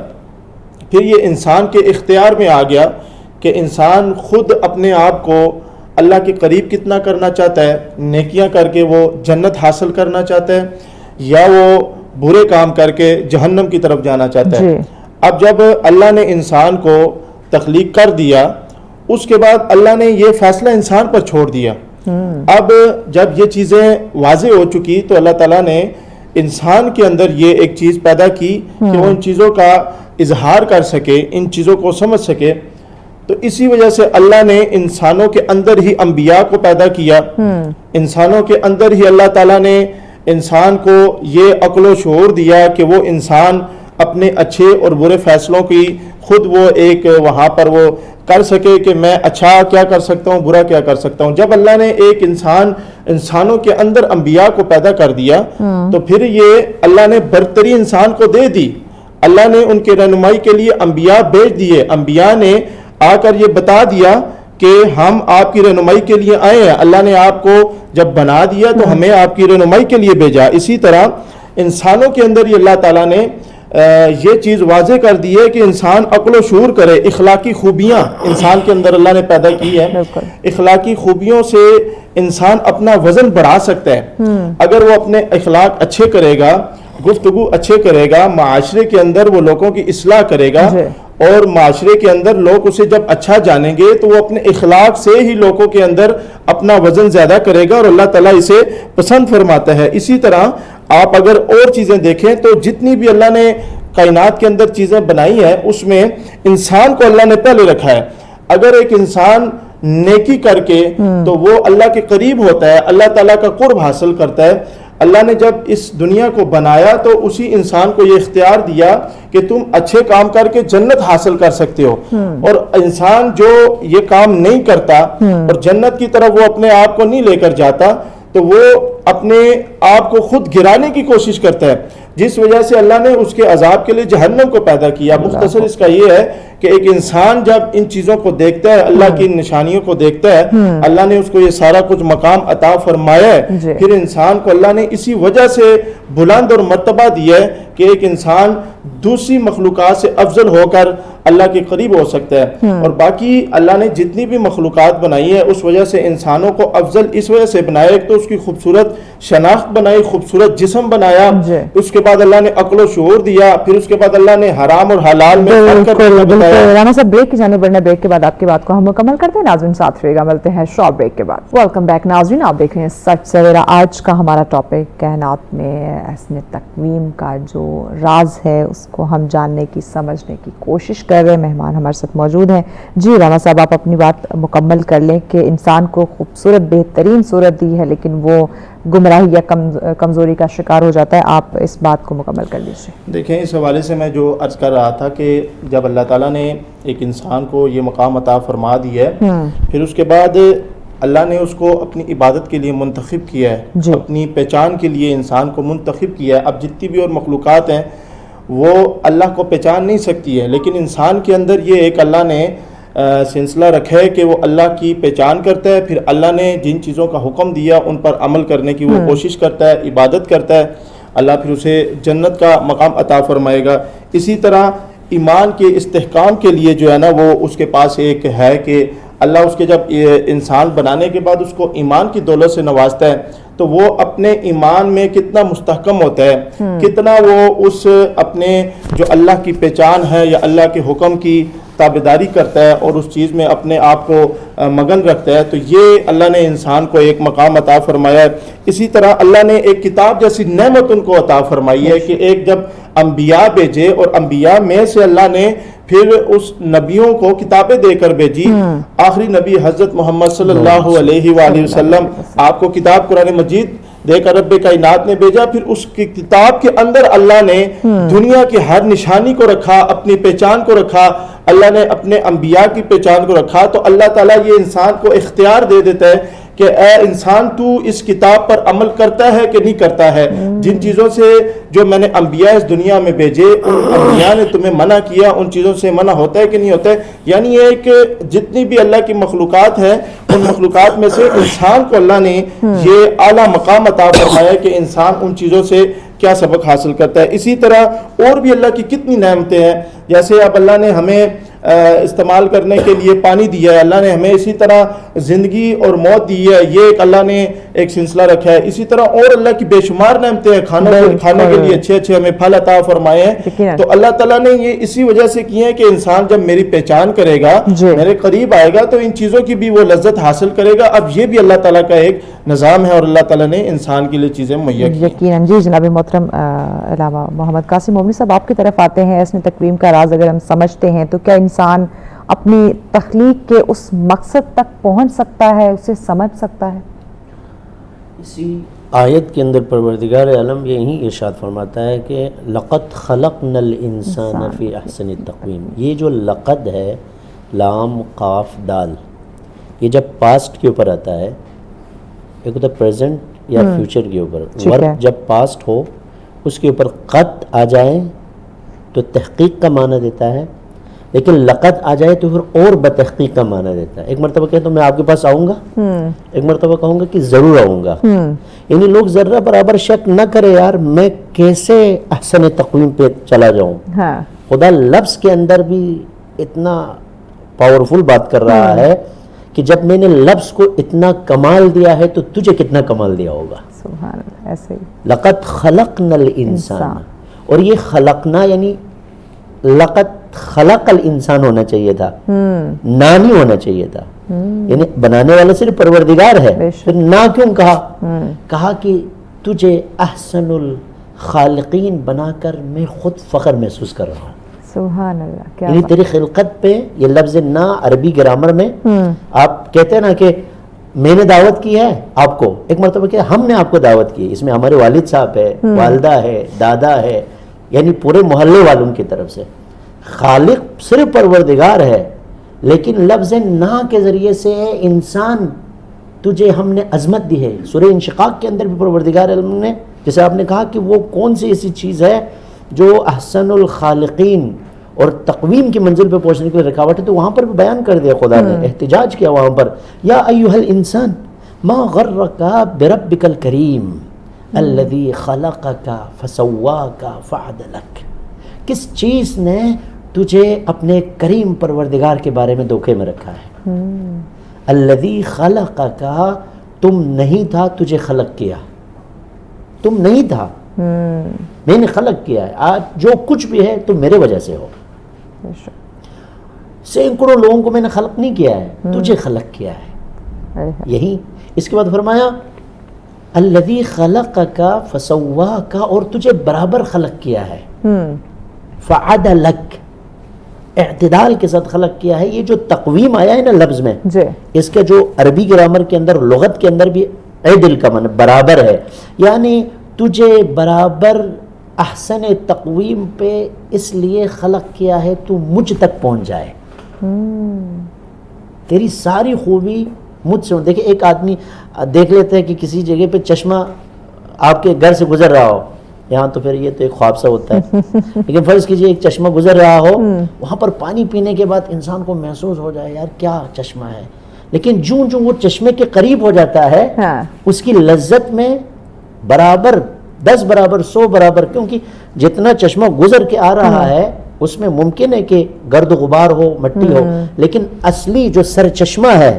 پھر یہ انسان کے اختیار میں آ گیا کہ انسان خود اپنے آپ کو اللہ کے قریب کتنا کرنا چاہتا ہے، نیکیاں کر کے وہ جنت حاصل کرنا چاہتا ہے یا وہ برے کام کر کے جہنم کی طرف جانا چاہتا ہے۔ اب جب اللہ نے انسان کو تخلیق کر دیا، اس کے بعد اللہ نے یہ فیصلہ انسان پر چھوڑ دیا اب جب یہ چیزیں واضح ہو چکی تو اللہ تعالیٰ نے انسان کے اندر یہ ایک چیز پیدا کی کہ وہ ان چیزوں کا اظہار کر سکے، ان چیزوں کو سمجھ سکے. تو اسی وجہ سے اللہ نے انسانوں کے اندر ہی انبیاء کو پیدا کیا. انسانوں کے اندر ہی اللہ تعالیٰ نے انسان کو یہ عقل و شعور دیا کہ وہ انسان اپنے اچھے اور برے فیصلوں کی خود وہ ایک وہاں پر وہ کر سکے کہ میں اچھا کیا کر سکتا ہوں، برا کیا کر سکتا ہوں. جب اللہ نے ایک انسانوں کے اندر انبیاء کو پیدا کر دیا تو پھر یہ اللہ نے برتری انسان کو دے دی. اللہ نے ان کے رہنمائی کے لیے انبیاء بھیج دیے. انبیاء نے آ کر یہ بتا دیا کہ ہم آپ کی رہنمائی کے لیے آئے ہیں. اللہ نے آپ کو جب بنا دیا تو ہمیں آپ کی رہنمائی کے لیے بھیجا. اسی طرح انسانوں کے اندر یہ اللہ تعالیٰ نے یہ چیز واضح کر دی ہے کہ انسان عقل و شعور کرے. اخلاقی خوبیاں انسان کے اندر اللہ نے پیدا کی ہے. اخلاقی خوبیوں سے انسان اپنا وزن بڑھا سکتا ہے. اگر وہ اپنے اخلاق اچھے کرے گا، گفتگو اچھے کرے گا، معاشرے کے اندر وہ لوگوں کی اصلاح کرے گا اور معاشرے کے اندر لوگ اسے جب اچھا جانیں گے تو وہ اپنے اخلاق سے ہی لوگوں کے اندر اپنا وزن زیادہ کرے گا اور اللہ تعالیٰ اسے پسند فرماتا ہے. اسی طرح آپ اگر اور چیزیں دیکھیں تو جتنی بھی اللہ نے کائنات کے اندر چیزیں بنائی ہیں اس میں انسان کو اللہ نے پہلے رکھا ہے. اگر ایک انسان نیکی کر کے تو وہ اللہ کے قریب ہوتا ہے، اللہ تعالیٰ کا قرب حاصل کرتا ہے. اللہ نے جب اس دنیا کو بنایا تو اسی انسان کو یہ اختیار دیا کہ تم اچھے کام کر کے جنت حاصل کر سکتے ہو. اور انسان جو یہ کام نہیں کرتا اور جنت کی طرف وہ اپنے آپ کو نہیں لے کر جاتا تو وہ اپنے آپ کو خود گرانے کی کوشش کرتا ہے، جس وجہ سے اللہ نے اس کے عذاب کے لیے جہنم کو پیدا کیا. مختصر اس کا یہ ہے کہ ایک انسان جب ان چیزوں کو دیکھتا ہے، اللہ کی نشانیوں کو دیکھتا ہے، اللہ نے اس کو یہ سارا کچھ مقام عطا فرمایا ہے، پھر انسان کو اللہ نے اسی وجہ سے بلند اور مرتبہ دیا ہے کہ ایک انسان دوسری مخلوقات سے افضل ہو کر اللہ کے قریب ہو سکتا ہے. اور باقی اللہ نے جتنی بھی مخلوقات بنائی ہے اس وجہ سے انسانوں کو افضل اس وجہ سے بنایا. ایک تو اس کی خوبصورت شناخت بنائی، خوبصورت جسم بنایا، اس کے بعد اللہ نے عقل و شعور دیا، پھر اس کے بعد اللہ نے حرام اور حلال میں فرق کرنا بتایا. رانا صاحب بریک کی جانب بڑھنا، بریک کے بعد آپ کی بات کو ہم مکمل کرتے ہیں. ناظرین ساتھ رہیے گا، ملتے ہیں شارٹ بریک کے بعد. ویلکم بیک ناظرین، آپ دیکھ رہے ہیں سچ سویرا. آج کا ہمارا ٹاپک کائنات میں احسن تقویم کا جو راز ہے اس کو ہم جاننے کی، سمجھنے کی کوشش کر رہے ہیں. مہمان ہمارے ساتھ موجود ہیں. جی رانا صاحب آپ اپنی بات مکمل کر لیں کہ انسان کو خوبصورت بہترین صورت دی ہے لیکن وہ گمراہی یا کمزوری کا شکار ہو جاتا ہے. آپ اس بات کو مکمل کر لیجیے. دیکھیں اس حوالے سے میں جو عرض کر رہا تھا کہ جب اللہ تعالیٰ نے ایک انسان کو یہ مقام عطا فرما دی ہے، پھر اس کے بعد اللہ نے اس کو اپنی عبادت کے لیے منتخب کیا ہے، اپنی پہچان کے لیے انسان کو منتخب کیا ہے. اب جتنی بھی اور مخلوقات ہیں وہ اللہ کو پہچان نہیں سکتی ہے، لیکن انسان کے اندر یہ ایک اللہ نے سلسلہ رکھا ہے کہ وہ اللہ کی پہچان کرتا ہے. پھر اللہ نے جن چیزوں کا حکم دیا ان پر عمل کرنے کی وہ کوشش کرتا ہے، عبادت کرتا ہے. اللہ پھر اسے جنت کا مقام عطا فرمائے گا. اسی طرح ایمان کے استحکام کے لیے جو ہے نا وہ اس کے پاس ایک ہے کہ اللہ اس کے جب انسان بنانے کے بعد اس کو ایمان کی دولت سے نوازتا ہے تو وہ اپنے ایمان میں کتنا مستحکم ہوتا ہے، کتنا وہ اس اپنے جو اللہ کی پہچان ہے یا اللہ کے حکم کی تابعداری کرتا ہے اور اس چیز میں اپنے آپ کو مگن رکھتا ہے. تو یہ اللہ نے انسان کو ایک مقام عطا فرمایا ہے. اسی طرح اللہ نے ایک کتاب جیسی نعمت ان کو عطا فرمائی ہے کہ ایک جب انبیاء بھیجے اور انبیاء میں سے اللہ نے پھر اس نبیوں کو کتابیں دے کر بھیجی. آخری نبی حضرت محمد صلی اللہ علیہ وآلہ وسلم آپ کو کتاب قرآن مجید دے کر رب کائنات نے بھیجا. پھر اس کی کتاب کے اندر اللہ نے دنیا کی ہر نشانی کو رکھا، اپنی پہچان کو رکھا، اللہ نے اپنے انبیاء کی پہچان کو رکھا. تو اللہ تعالیٰ یہ انسان کو اختیار دے دیتا ہے کہ اے انسان تو اس کتاب پر عمل کرتا ہے کہ نہیں کرتا ہے. جن چیزوں سے جو میں نے انبیاء اس دنیا میں بھیجے ان انبیاء نے تمہیں منع کیا، ان چیزوں سے منع ہوتا ہے کہ نہیں ہوتا ہے. یعنی ایک جتنی بھی اللہ کی مخلوقات ہیں ان مخلوقات میں سے انسان کو اللہ نے یہ اعلیٰ مقام عطا فرمایا کہ انسان ان چیزوں سے کیا سبق حاصل کرتا ہے. اسی طرح اور بھی اللہ کی کتنی نعمتیں ہیں. جیسے اب اللہ نے ہمیں استعمال کرنے کے لیے پانی دیا ہے اللہ نے ہمیں, اسی طرح زندگی اور موت دی ہے, یہ ایک اللہ نے ایک سلسلہ رکھا ہے. اسی طرح اور اللہ کی بے شمار نعمتیں ہیں, کھانے کے لیے اچھے اچھے ہمیں پھل عطا فرمائے ہیں. تو اللہ تعالیٰ نے یہ اسی وجہ سے کیے ہیں کہ انسان جب میری پہچان کرے گا, میرے قریب آئے گا, تو ان چیزوں کی بھی وہ لذت حاصل کرے گا. اب یہ بھی اللہ تعالیٰ کا ایک نظام ہے اور اللہ تعالیٰ نے انسان کے لیے چیزیں مہیا کی. یقیناً. جی جناب محترم علامہ محمد قاسم مومنی صاحب, آپ کی طرف آتے ہیں. حسن تقویم کا راز اگر ہم سمجھتے ہیں تو کیا انسان اپنی تخلیق کے اس مقصد تک پہنچ سکتا ہے, اسے سمجھ سکتا ہے؟ اسی آیت کے اندر پروردگار عالم یہی ارشاد فرماتا ہے کہ لقد خلقنا الانسان فی احسن تقویم. یہ جو لقد ہے, لام قاف دال, یہ جب پاسٹ کے اوپر آتا ہے, ایک ہوتا ہے پریزنٹ یا فیوچر کے اوپر. ورب جب پاسٹ ہو اس کے اوپر قد آ جائے تو تحقیق کا معنی دیتا ہے, لیکن لقد آ جائے تو پھر اور بتحقیق کا معنی دیتا ہے. ایک مرتبہ کہے تو میں آپ کے پاس آؤں گا, ایک مرتبہ کہوں گا کہ ضرور آؤں گا. یعنی لوگ ذرہ برابر شک نہ کرے یار میں کیسے احسن تقویم پہ چلا جاؤں. خدا لفظ کے اندر بھی اتنا پاورفل بات کر رہا ہے کہ جب میں نے لفظ کو اتنا کمال دیا ہے تو تجھے کتنا کمال دیا ہوگا. سبحان اللہ. ایسے ہی لقد خلقنا الانسان, اور یہ خلقنا یعنی لقد خلق الانسان ہونا چاہیے تھا, نہ نہیں ہونا چاہیے تھا. یعنی بنانے والا صرف پروردگار ہے, پھر نہ کیوں کہا؟ کہا کہ تجھے احسن الخالقین بنا کر میں خود فخر محسوس کر رہا ہوں. سبحان اللہ. کیا یعنی تیری خلقت پہ یہ لفظ نہ عربی گرامر میں آپ کہتے ہیں نا کہ میں نے دعوت کی ہے آپ کو, ایک مرتبہ کہ ہم نے آپ کو دعوت کی, اس میں ہمارے والد صاحب ہے, والدہ ہے, دادا ہے, یعنی پورے محلے والوں کی طرف سے. خالق صرف پروردگار ہے, لیکن لفظ نا کے ذریعے سے انسان تجھے ہم نے عظمت دی ہے. سورہ انشقاق کے اندر بھی پروردگار علم نے, جیسے آپ نے کہا کہ وہ کون سی ایسی چیز ہے جو احسن الخالقین اور تقویم کی منزل پہ پہنچنے کے لیے رکاوٹ ہے, تو وہاں پر بھی بیان کر دیا خدا نے, احتجاج کیا وہاں پر. یا ایھا الانسان ما غرک بربک الکریم الذی خلقک فسواک فعدلک. کس چیز نے تجھے اپنے کریم پروردگار کے بارے میں دھوکے میں رکھا ہے؟ الذی خلقک, تم نہیں تھا, تجھے خلق کیا. تم نہیں تھا, میں نے خلق کیا ہے. آج جو کچھ بھی ہے تم میرے وجہ سے ہو. سینکڑوں لوگوں کو میں نے خلق نہیں کیا ہے, تجھے خلق کیا ہے. یہی اس کے بعد فرمایا الذی خلقک فسواک, اور تجھے برابر خلق کیا ہے. فعدلک, اعتدال کے ساتھ خلق کیا ہے. یہ جو تقویم آیا ہے نا لفظ میں, اس کا جو عربی گرامر کے اندر لغت کے اندر بھی عدل کا معنی برابر ہے. یعنی تجھے برابر احسن تقویم پہ اس لیے خلق کیا ہے تو مجھ تک پہنچ جائے. تیری ساری خوبی مجھ سے. دیکھیں ایک آدمی دیکھ لیتے ہیں کہ کسی جگہ پہ چشمہ آپ کے گھر سے گزر رہا ہو, یہاں تو پھر یہ تو ایک خواب سا ہوتا ہے, لیکن فرض کیجئے ایک چشمہ گزر رہا ہو, وہاں پر پانی پینے کے بعد انسان کو محسوس ہو جائے یار کیا چشمہ ہے, لیکن جو وہ چشمے کے قریب ہو جاتا ہے اس کی لذت میں برابر 10 برابر 100 برابر, کیونکہ جتنا چشمہ گزر کے آ رہا ہے اس میں ممکن ہے کہ گرد و غبار ہو, مٹی ہو, لیکن اصلی جو سر چشمہ ہے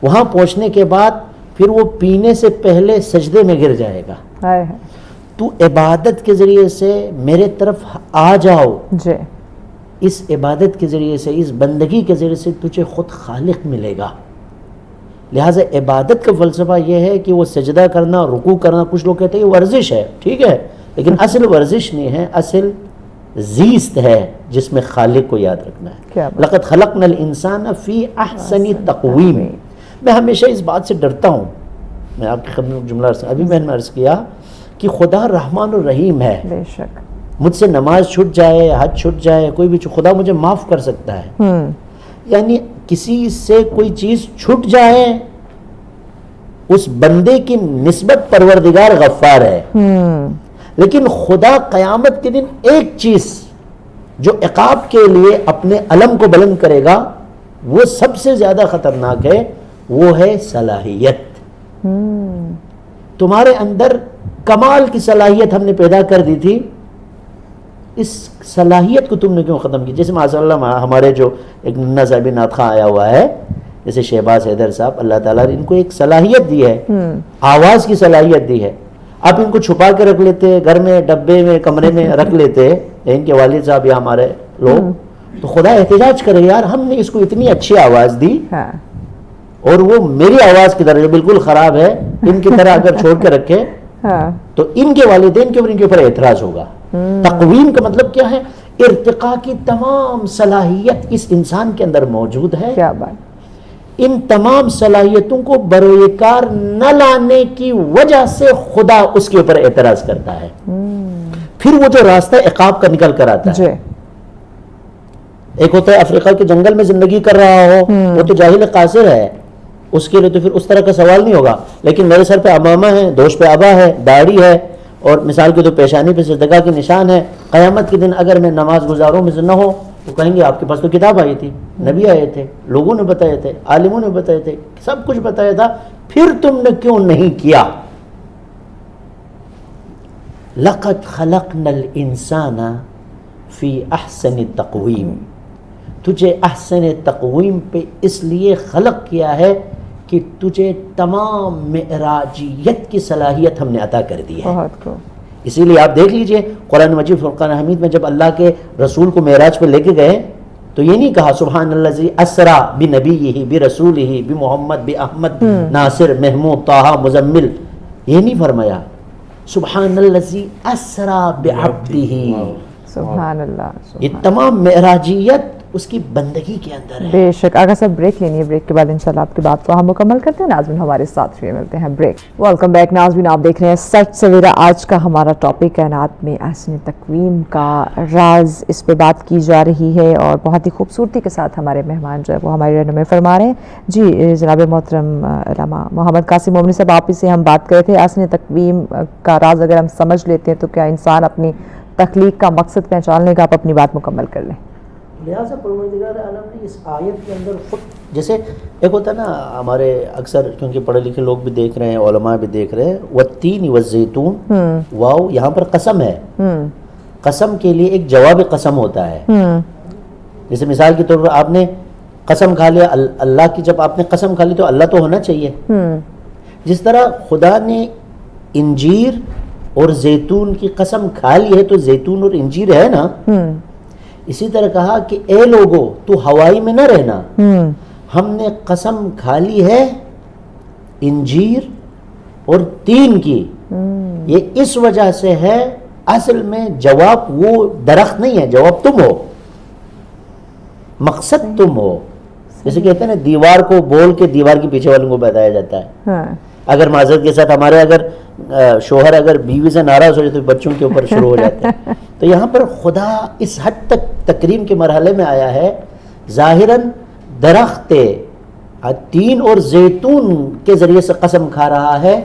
وہاں پہنچنے کے بعد پھر وہ پینے سے پہلے سجدے میں گر جائے گا. تو عبادت کے ذریعے سے میرے طرف آ جاؤ, اس عبادت کے ذریعے سے, اس بندگی کے ذریعے سے تجھے خود خالق ملے گا. لہٰذا عبادت کا فلسفہ یہ ہے کہ وہ سجدہ کرنا, رکوع کرنا, کچھ لوگ کہتے ہیں یہ ورزش ہے, ٹھیک ہے, لیکن اصل ورزش نہیں ہے, اصل زیست ہے جس میں خالق کو یاد رکھنا ہے. لقد خلقنا الانسان فی احسن تقویم. میں ہمیشہ اس بات سے ڈرتا ہوں, میں آپ کی خدمت میں جملہ ابھی میں نے عرض کیا کہ خدا رحمان الرحیم ہے. بے شک مجھ سے نماز چھوٹ جائے, حج چھوٹ جائے, کوئی بھی خدا مجھے معاف کر سکتا ہے. یعنی کسی سے کوئی چیز چھوٹ جائے, اس بندے کی نسبت پروردگار غفار ہے, لیکن خدا قیامت کے دن ایک چیز جو عقاب کے لیے اپنے علم کو بلند کرے گا وہ سب سے زیادہ خطرناک ہے, وہ ہے صلاحیت. تمہارے اندر کمال کی صلاحیت ہم نے پیدا کر دی تھی, اس صلاحیت کو تم نے کیوں ختم کی؟ جیسے ماشاء اللہ ہمارے جو ایک ننا صاحب نعت خواں آیا ہوا ہے، جیسے شہباز حیدر صاحب، اللہ تعالیٰ نے ان کو ایک صلاحیت دی ہے، آواز کی صلاحیت دی ہے. آپ ان کو چھپا کے رکھ لیتے، گھر میں ڈبے میں کمرے میں رکھ لیتے ان کے والد صاحب یا ہمارے لوگ، تو خدا احتجاج کرے یار ہم نے اس کو اتنی اچھی آواز دی اور وہ میری آواز کی طرح جو بالکل خراب ہے ان کی طرح اگر چھوڑ کے رکھے تو ان کے والدین کے اوپر ان کے اوپر اعتراض ہوگا. تقویم کا مطلب کیا ہے؟ ارتقاء کی تمام صلاحیت اس انسان کے اندر موجود ہے. کیا بات. ان تمام صلاحیتوں کو بروئے کار نہ لانے کی وجہ سے خدا اس کے اوپر اعتراض کرتا ہے. پھر وہ جو راستہ عقاب کا نکل کر آتا ہے، ایک ہوتا ہے افریقہ کے جنگل میں زندگی کر رہا ہو، وہ تو جاہل قاصر ہے، اس کے لیے تو پھر اس طرح کا سوال نہیں ہوگا. لیکن میرے سر پہ امامہ ہے، دوش پہ آبا ہے، داڑھی ہے، اور مثال کے تو پیشانی پہ سجدہ کے نشان ہے. قیامت کے دن اگر میں نماز گزاروں میں سے نہ ہو تو کہیں گے آپ کے پاس تو کتاب آئی تھی، نبی آئے تھے، لوگوں نے بتائے تھے، عالموں نے بتائے تھے، سب کچھ بتایا تھا، پھر تم نے کیوں نہیں کیا؟ لقد خلقنا الانسان فی احسن تقویم، تجھے احسن تقویم پہ اس لیے خلق کیا ہے کہ تجھے تمام معراجیت کی صلاحیت ہم نے عطا کر دی ہے. اسی لیے آپ دیکھ لیجئے قرآن مجید فرقان حمید میں جب اللہ کے رسول کو معراج پہ لے کے گئے تو یہ نہیں کہا سبحان الذی اسری بنبیہ برسولہ بمحمد باحمد ناصر محمود طہ مزمل، یہ نہیں فرمایا سبحان الذی اسری بعبدہ. سبحان اللہ. یہ تمام معراجیت اس کی بندگی کے اندر ہے. بے شک. آگا صاحب بریک لینی ہے، بریک کے بعد انشاءاللہ آپ کی بات کو ہم مکمل کرتے ہیں. ناظرین ہمارے ساتھ پھر ملتے ہیں بریک. ویلکم بیک ناظرین، آپ دیکھ رہے ہیں سچ سویرا. آج کا ہمارا ٹاپک کائنات میں احسن تقویم کا راز، اس پہ بات کی جا رہی ہے اور بہت ہی خوبصورتی کے ساتھ ہمارے مہمان جو ہے وہ ہماری رہنمائی فرما رہے ہیں. جی جناب محترم علامہ محمد قاسم مومنی صاحب، آپ سے ہم بات کرے تھے احسن تقویم کا راز اگر ہم سمجھ لیتے ہیں تو کیا انسان اپنی تخلیق کا مقصد پہچان لے گا؟ آپ اپنی بات مکمل کر لیں. لہٰذا پروردگار عالم نے اس آیت کے اندر خود، جیسے ایک ہوتا ہے نا ہمارے اکثر کیونکہ پڑھے لکھے لوگ بھی دیکھ رہے ہیں، علماء بھی دیکھ رہے ہیں، والتین والزیتون، واو یہاں پر قسم ہے. قسم کے لیے ایک جواب قسم ہوتا ہے. جیسے مثال کے طور پر آپ نے قسم کھا لیا اللہ کی، جب آپ نے قسم کھا لی تو اللہ تو ہونا چاہیے. جس طرح خدا نے انجیر اور زیتون کی قسم کھا لی ہے تو زیتون اور انجیر ہے نا، اسی طرح کہا کہ اے لوگو تو ہوائی میں نہ رہنا، ہم نے قسم کھا لی ہے انجیر اور تین کی. یہ اس وجہ سے ہے، اصل میں جواب وہ درخت نہیں ہے، جواب تم ہو، مقصد تم ہو. جیسے کہتے ہیں نا دیوار کو بول کے دیوار کے پیچھے والوں کو بتایا جاتا ہے. اگر معذرت کے ساتھ ہمارے اگر شوہر اگر بیوی سے ناراض ہو جائے تو بچوں کے اوپر شروع ہو جاتے ہیں. تو یہاں پر خدا اس حد تک تکریم کے مرحلے میں آیا ہے، ظاہراً درخت تین اور زیتون کے ذریعے سے قسم کھا رہا ہے.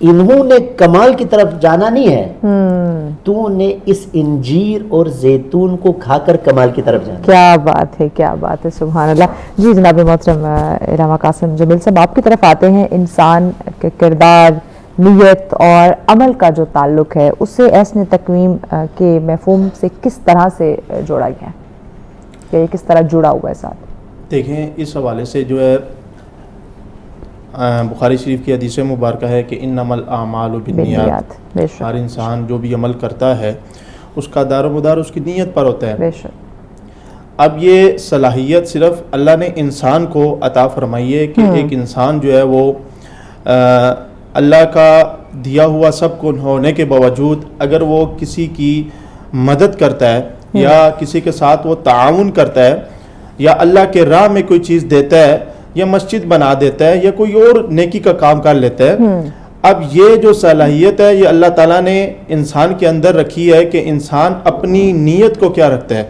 انہوں نے کمال کی طرف جانا نہیں ہے، تو نے اس انجیر اور زیتون کو کھا کر کمال کی طرف جانا. کیا بات ہے، کیا بات ہے، سبحان اللہ. جی جناب محترم علامہ قاسم جمیل صاحب، آپ کی طرف آتے ہیں. انسان کے کردار، نیت اور عمل کا جو تعلق ہے اسے احسن تقویم کے مفہوم سے کس طرح سے جوڑا گیا ہے، کہ یہ کس طرح جڑا ہوا ہے ساتھ؟ دیکھیں اس حوالے سے جو ہے بخاری شریف کی حدیث مبارکہ ہے کہ انما الاعمال بالنیات. ہر انسان جو بھی عمل کرتا ہے اس کا دار و مدار اس کی نیت پر ہوتا ہے. بے شک. اب یہ صلاحیت صرف اللہ نے انسان کو عطا فرمائی ہے کہ ایک انسان جو ہے وہ اللہ کا دیا ہوا سب کو ہونے کے باوجود اگر وہ کسی کی مدد کرتا ہے یا کسی کے ساتھ وہ تعاون کرتا ہے یا اللہ کے راہ میں کوئی چیز دیتا ہے یا مسجد بنا دیتا ہے یا کوئی اور نیکی کا کام کر لیتا ہے، اب یہ جو صلاحیت ہے یہ اللہ تعالیٰ نے انسان کے اندر رکھی ہے کہ انسان اپنی نیت کو کیا رکھتا ہے.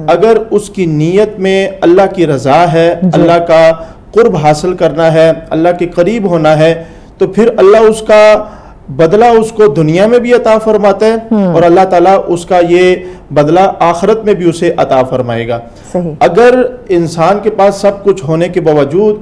اگر اس کی نیت میں اللہ کی رضا ہے، اللہ کا قرب حاصل کرنا ہے، اللہ کے قریب ہونا ہے، تو پھر اللہ اس کا بدلہ اس کو دنیا میں بھی عطا فرماتا ہے اور اللہ تعالیٰ اس کا یہ بدلہ آخرت میں بھی اسے عطا فرمائے گا. صحیح. اگر انسان کے پاس سب کچھ ہونے کے باوجود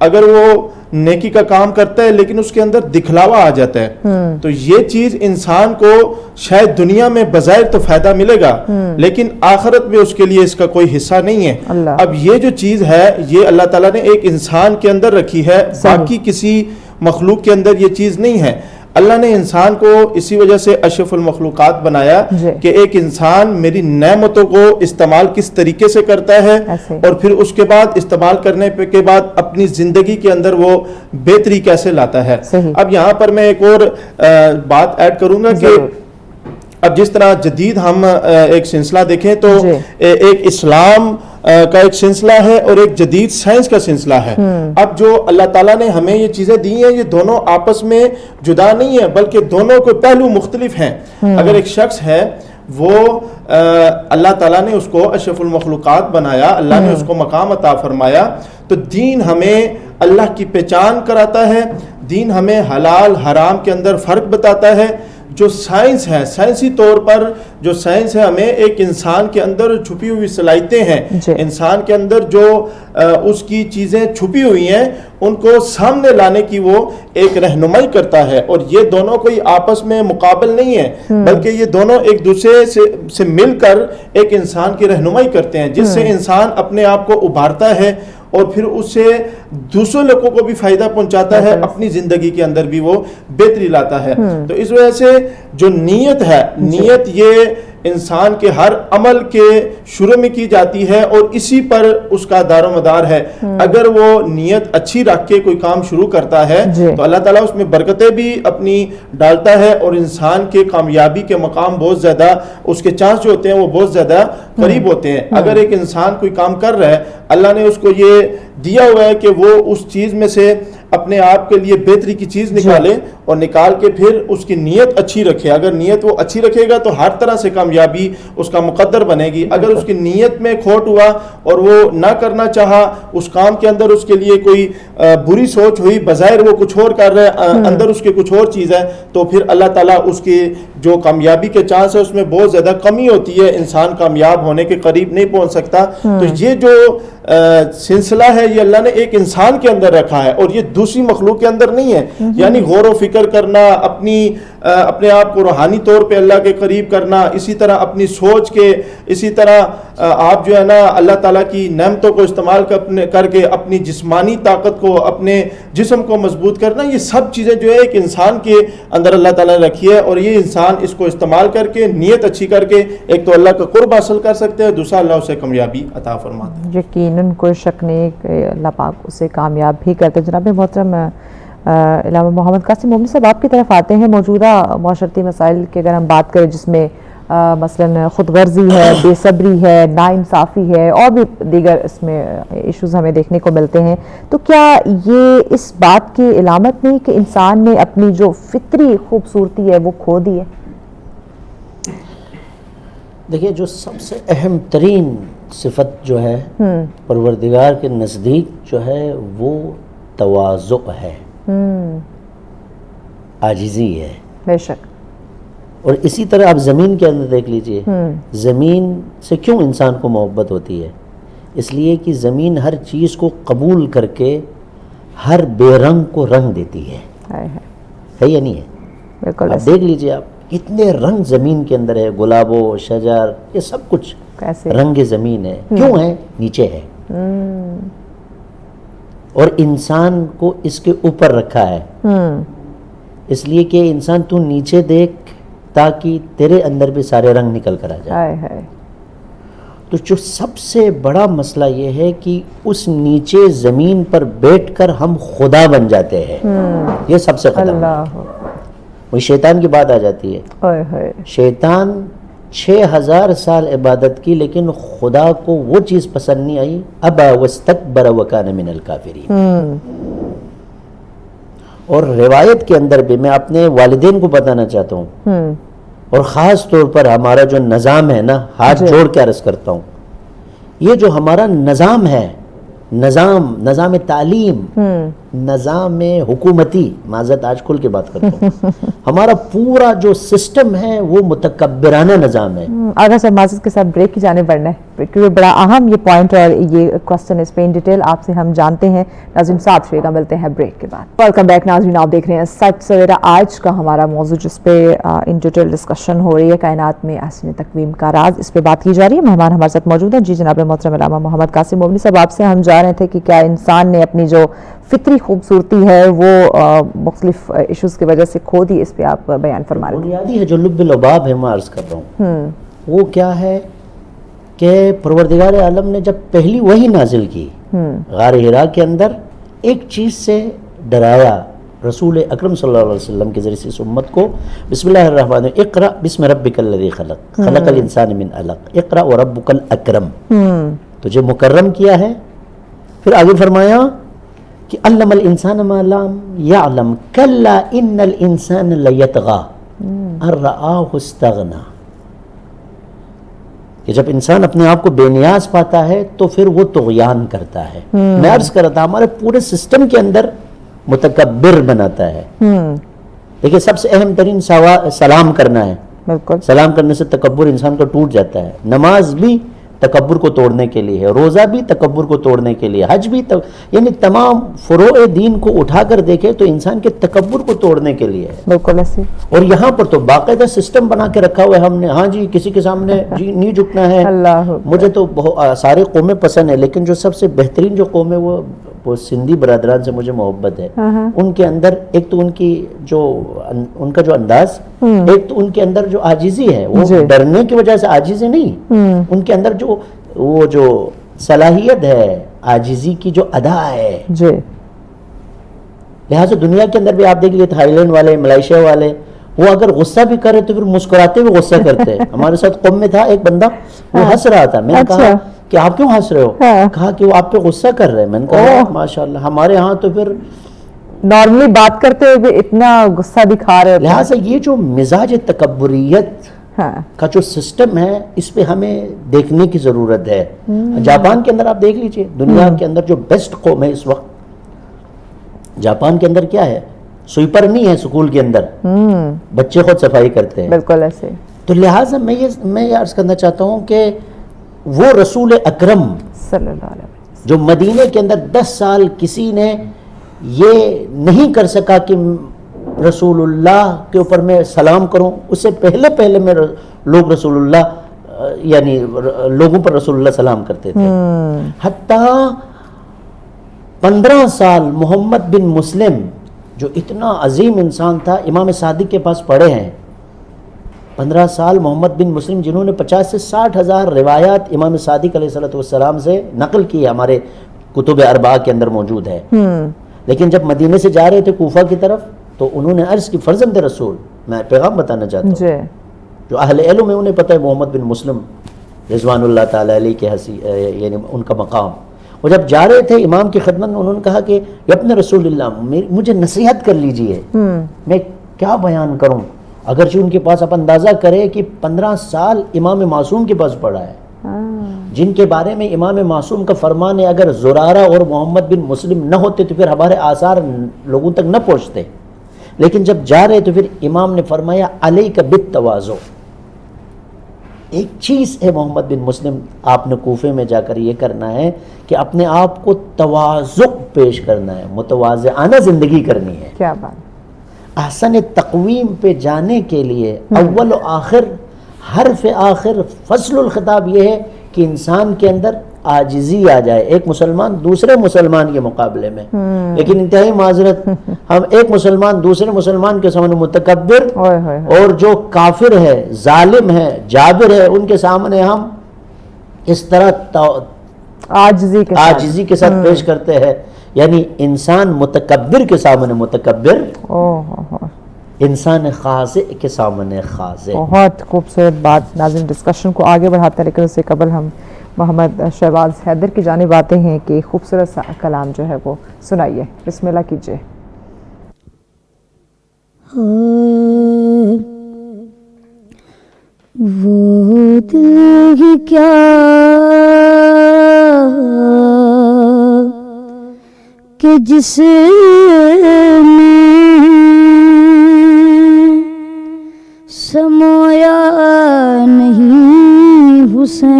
اگر وہ نیکی کا کام کرتا ہے لیکن اس کے اندر دکھلاوا آ جاتا ہے تو یہ چیز انسان کو شاید دنیا میں بظاہر تو فائدہ ملے گا لیکن آخرت میں اس کے لیے اس کا کوئی حصہ نہیں ہے. اب یہ جو چیز ہے یہ اللہ تعالیٰ نے ایک انسان کے اندر رکھی ہے, باقی کسی مخلوق کے اندر یہ چیز نہیں ہے. اللہ نے انسان کو اسی وجہ سے اشرف المخلوقات بنایا کہ ایک انسان میری نعمتوں کو استعمال کس طریقے سے کرتا ہے اور پھر اس کے بعد استعمال کرنے کے بعد اپنی زندگی کے اندر وہ بہتری کیسے لاتا ہے. اب یہاں پر میں ایک اور بات ایڈ کروں گا کہ اب جس طرح جدید ہم ایک سلسلہ دیکھیں تو ایک اسلام کا ایک سلسلہ ہے اور ایک جدید سائنس کا سلسلہ ہے. اب جو اللہ تعالیٰ نے ہمیں یہ چیزیں دی ہیں یہ دونوں آپس میں جدا نہیں ہیں بلکہ دونوں کے پہلو مختلف ہیں. اگر ایک شخص ہے وہ اللہ تعالیٰ نے اس کو اشرف المخلوقات بنایا, اللہ نے اس کو مقام عطا فرمایا, تو دین ہمیں اللہ کی پہچان کراتا ہے, دین ہمیں حلال حرام کے اندر فرق بتاتا ہے. جو سائنس ہے, سائنسی طور پر جو سائنس ہے ہمیں ایک انسان کے اندر چھپی ہوئی صلاحیتیں ہیں, انسان کے اندر جو اس کی چیزیں چھپی ہوئی ہیں ان کو سامنے لانے کی وہ ایک رہنمائی کرتا ہے. اور یہ دونوں کوئی آپس میں مقابل نہیں ہے بلکہ یہ دونوں ایک دوسرے سے مل کر ایک انسان کی رہنمائی کرتے ہیں جس سے انسان اپنے آپ کو ابھارتا ہے اور پھر اس سے دوسرے لوگوں کو بھی فائدہ پہنچاتا ہے, اپنی زندگی کے اندر بھی وہ بہتری لاتا ہے. تو اس وجہ سے جو نیت ہے, نیت یہ انسان کے ہر عمل کے شروع میں کی جاتی ہے اور اسی پر اس کا دار و مدار ہے. اگر وہ نیت اچھی رکھ کے کوئی کام شروع کرتا ہے تو اللہ تعالیٰ اس میں برکتیں بھی اپنی ڈالتا ہے اور انسان کے کامیابی کے مقام بہت زیادہ, اس کے چانس جو ہوتے ہیں وہ بہت زیادہ قریب ہوتے ہیں. اگر ایک انسان کوئی کام کر رہا ہے, اللہ نے اس کو یہ دیا ہوا ہے کہ وہ اس چیز میں سے اپنے آپ کے لیے بہتری کی چیز نکالے اور نکال کے پھر اس کی نیت اچھی رکھے. اگر نیت وہ اچھی رکھے گا تو ہر طرح سے کامیابی اس کا مقدر بنے گی. اگر اس کی نیت میں کھوٹ ہوا اور وہ نہ کرنا چاہا, اس کام کے اندر اس کے لیے کوئی بری سوچ ہوئی, بظاہر وہ کچھ اور کر رہا ہے, اندر اس کے کچھ اور چیز ہے, تو پھر اللہ تعالیٰ اس کی جو کامیابی کے چانس ہے اس میں بہت زیادہ کمی ہوتی ہے, انسان کامیاب ہونے کے قریب نہیں پہنچ سکتا. تو یہ جو سلسلہ ہے یہ اللہ نے ایک انسان کے اندر رکھا ہے اور یہ دوسری مخلوق کے اندر نہیں ہے. یعنی غور و فکر کرنا, اپنے آپ کو روحانی طور پہ اللہ کے قریب کرنا, اسی طرح اپنی سوچ کے, اسی طرح آپ جو ہے نا اللہ تعالیٰ کی نعمتوں کو استعمال کر کے اپنی جسمانی طاقت کو, اپنے جسم کو مضبوط کرنا, یہ سب چیزیں جو ہے ایک انسان کے اندر اللہ تعالیٰ نے رکھی ہے. اور یہ انسان اس کو استعمال کر کے, نیت اچھی کر کے, ایک تو اللہ کا قرب حاصل کر سکتے ہیں, دوسرا اللہ اسے کامیابی عطا فرماتا ہے. یقیناً کوئی شک نہیں کہ اللہ پاک اسے کامیاب بھی کرتے. جناب محترم علامہ محمد قاسم مومنی صاحب, آپ کی طرف آتے ہیں. موجودہ معاشرتی مسائل کی اگر ہم بات کریں جس میں مثلا خود غرضی ہے, بے صبری ہے, ناانصافی ہے اور بھی دیگر اس میں ایشوز ہمیں دیکھنے کو ملتے ہیں, تو کیا یہ اس بات کی علامت نہیں کہ انسان نے اپنی جو فطری خوبصورتی ہے وہ کھو دی ہے؟ دیکھیے, جو سب سے اہم ترین صفت جو ہے پروردگار کے نزدیک جو ہے وہ تواضع ہے, عاجزی ہے. بے شک. اور اسی طرح آپ زمین کے اندر دیکھ لیجئے, زمین سے کیوں انسان کو محبت ہوتی ہے؟ اس لیے کہ زمین ہر چیز کو قبول کر کے ہر بے رنگ کو رنگ دیتی ہے. ہے یا نہیں ہے؟ بالکل. آپ دیکھ لیجئے, آپ کتنے رنگ زمین کے اندر ہے, گلاب و شجر, یہ سب کچھ رنگ زمین ہے. کیوں ہے؟ نیچے ہے. اور انسان کو اس کے اوپر رکھا ہے, اس لیے کہ انسان تو نیچے دیکھ تاکہ تیرے اندر بھی سارے رنگ نکل کر آ جائے. تو جو سب سے بڑا مسئلہ یہ ہے کہ اس نیچے زمین پر بیٹھ کر ہم خدا بن جاتے ہیں. یہ سب سے خطرناک. وہی شیطان کی بات آ جاتی ہے. شیطان 6000 سال عبادت کی لیکن خدا کو وہ چیز پسند نہیں آئی. ابا واستکبر وکان من الکافرین. اور روایت کے اندر بھی میں اپنے والدین کو بتانا چاہتا ہوں, اور خاص طور پر ہمارا جو نظام ہے نا, ہاتھ جوڑ کے عرض کرتا ہوں, یہ جو ہمارا نظام ہے, نظام تعلیم, نظام حکومتی، معذرت آج کھل کے بات کرتا ہوں، ہمارا پورا جو سسٹم ہے وہ متکبرانہ نظام ہے. آغا صاحب معزز کے ساتھ بریک کی جانے بڑھنا ہے کیونکہ بڑا اہم یہ پوائنٹ اور یہ کوسچن اس پہ ان ڈیٹیل آپ سے ہم جانتے ہیں. ناظرین ساتھ رہیے گا، ملتے ہیں بریک کے بعد. ویلکم بیک ناظرین، آپ دیکھ رہے ہیں سچ سویرا. آج کا ہمارا موضوع جس پہ ان ڈیٹیل ڈسکشن ہو رہی ہے، کائنات میں احسن تقویم کا راز، اس پہ بات کی جا رہی ہے. مہمان ہمارے ساتھ موجود ہیں. جی جناب محترم علامہ محمد قاسم مومنی صاحب، آپ سے ہم جا رہے تھے کہ کیا انسان نے اپنی جو فطری خوبصورتی ہے وہ مختلف ایشوز کی وجہ سے کھو دی، اس پہ آپ بیان فرما رہے ہیں. بنیادی ہے جو لب لباب ہے، میں عرض کر رہا ہوں وہ کیا ہے کہ پروردگار عالم نے جب پہلی وحی نازل کی غار حرا کے اندر، ایک چیز سے ڈرایا رسول اکرم صلی اللہ علیہ وسلم کے ذریعے سے اس امت کو. بسم اللہ الرحمن الرحیم، اقرأ بسم ربک الذی خلق، خلق الانسان من علق، اقرأ وربک الاکرم. تجھے مکرم کیا ہے. پھر آگے فرمایا کہ علم الانسان ما لم یعلم کلا ان الانسان لیطغی ان رآہ استغنی، کہ جب انسان اپنے آپ کو بے نیاز پاتا ہے تو پھر وہ طغیان کرتا ہے. میں عرض کر رہا تھا ہمارے پورے سسٹم کے اندر متکبر بناتا ہے. دیکھیں سب سے اہم ترین سلام کرنا ہے. بالکل، سلام کرنے سے تکبر انسان کا ٹوٹ جاتا ہے. نماز بھی تکبر کو توڑنے کے لیے ہے، روزہ بھی تکبر کو توڑنے کے لیے، حج بھی یعنی تمام فروع دین کو اٹھا کر دیکھے تو انسان کے تکبر کو توڑنے کے لیے ہے. بالکل ایسے. اور یہاں پر تو باقاعدہ سسٹم بنا کے رکھا ہوا ہے ہم نے. ہاں جی، کسی کے سامنے جی نہیں جھکنا ہے. اللہ مجھے تو سارے قومیں پسند ہیں، لیکن جو سب سے بہترین جو قوم ہے وہ سندھی برادران سے مجھے محبت ہے. ان کے اندر ایک تو ان کا جو انداز، ایک تو ان کے اندر جو عاجزی ہے، وہ ڈرنے کی وجہ سے عاجزی نہیں، ان کے اندر وہ جو صلاحیت ہے عاجزی کی، جو ادا ہے. جی، لہٰذا دنیا کے اندر بھی آپ دیکھ لیے تھائی لینڈ والے، ملائیشیا والے، وہ اگر غصہ بھی کرے تو پھر مسکراتے ہوئے غصہ کرتے ہیں. ہمارے ساتھ قوم میں تھا ایک بندہ، وہ ہنس رہا تھا. میں نے کہا کہ آپ کیوں ہنس رہے ہو؟ کہا کہ وہ آپ پہ غصہ کر رہے ہیں. میں نے کہا ماشاءاللہ، ہمارے ہاں تو پھر نارملی بات کرتے ہوئے بھی اتنا غصہ دکھا رہے. لہٰذا یہ جو مزاج تکبریت کا جو سسٹم ہے، اس پہ ہمیں دیکھنے کی ضرورت ہے. جاپان کے اندر آپ دیکھ لیجئے، دنیا کے اندر جو بیسٹ قوم ہے اس وقت، جاپان کے اندر کیا ہے، سویپر نہیں ہے اسکول کے اندر، بچے خود صفائی کرتے ہیں. بالکل ایسے. تو لہٰذا میں یہ عرض کرنا چاہتا ہوں کہ وہ رسول اکرم صلی اللہ علیہ وسلم جو مدینے کے اندر 10 سال کسی نے یہ نہیں کر سکا کہ رسول اللہ کے اوپر میں سلام کروں، اس سے پہلے میں لوگ رسول اللہ یعنی لوگوں پر رسول اللہ سلام کرتے تھے. حتیٰ 15 سال محمد بن مسلم جو اتنا عظیم انسان تھا، امام صادق کے پاس پڑھے ہیں. 15 سال محمد بن مسلم جنہوں نے 50 سے 60 ہزار روایات امام صادق علیہ السلام سے نقل کی، ہمارے کتب اربعہ کے اندر موجود ہے. لیکن جب مدینے سے جا رہے تھے کوفہ کی طرف تو انہوں نے عرض کی، فرزند رسول، میں پیغام بتانا چاہتا ہوں. جو اہل علم ہے انہیں پتہ ہے محمد بن مسلم رضوان اللہ تعالیٰ علیہ کے یعنی ان کا مقام. وہ جب جا رہے تھے امام کی خدمت میں، انہوں نے کہا کہ ابن رسول اللہ، مجھے نصیحت کر لیجئے، میں کیا بیان کروں. اگرچہ ان کے پاس آپ اندازہ کرے کہ 15 سال امام معصوم کے پاس پڑھا ہے، جن کے بارے میں امام معصوم کا فرمان ہے اگر زرارہ اور محمد بن مسلم نہ ہوتے تو پھر ہمارے آثار لوگوں تک نہ پہنچتے. لیکن جب جا رہے تو پھر امام نے فرمایا علیک بالتواضع. ایک چیز ہے محمد بن مسلم، آپ نے کوفے میں جا کر یہ کرنا ہے کہ اپنے آپ کو تواضع پیش کرنا ہے، متواضعانہ زندگی کرنی ہے. کیا بات. احسن تقویم پہ جانے کے لیے اول و آخر، حرف آخر، فصل الخطاب یہ ہے کہ انسان کے اندر عاجزی آ جائے، ایک مسلمان دوسرے مسلمان کے مقابلے میں. لیکن انتہائی معذرت، ہم ایک مسلمان دوسرے مسلمان کے سامنے متکبر، اور جو کافر ہے، ظالم ہے، جابر ہے، ان کے سامنے ہم اس طرح عاجزی کے ساتھ پیش کرتے ہیں. یعنی انسان متکبر کے سامنے متکبر، انسان خاضع کے سامنے خاضع. بہت خوبصورت بات. ناظرین ڈسکشن کو آگے بڑھاتے ہیں، لیکن اس سے قبل ہم محمد شہباز حیدر کی جانب آتے ہیں کہ خوبصورت سا کلام جو ہے وہ سنائیے. بسم اللہ کیجیے. وہ دل ہی کیا کہ جس میں سمویا نہیں حسین،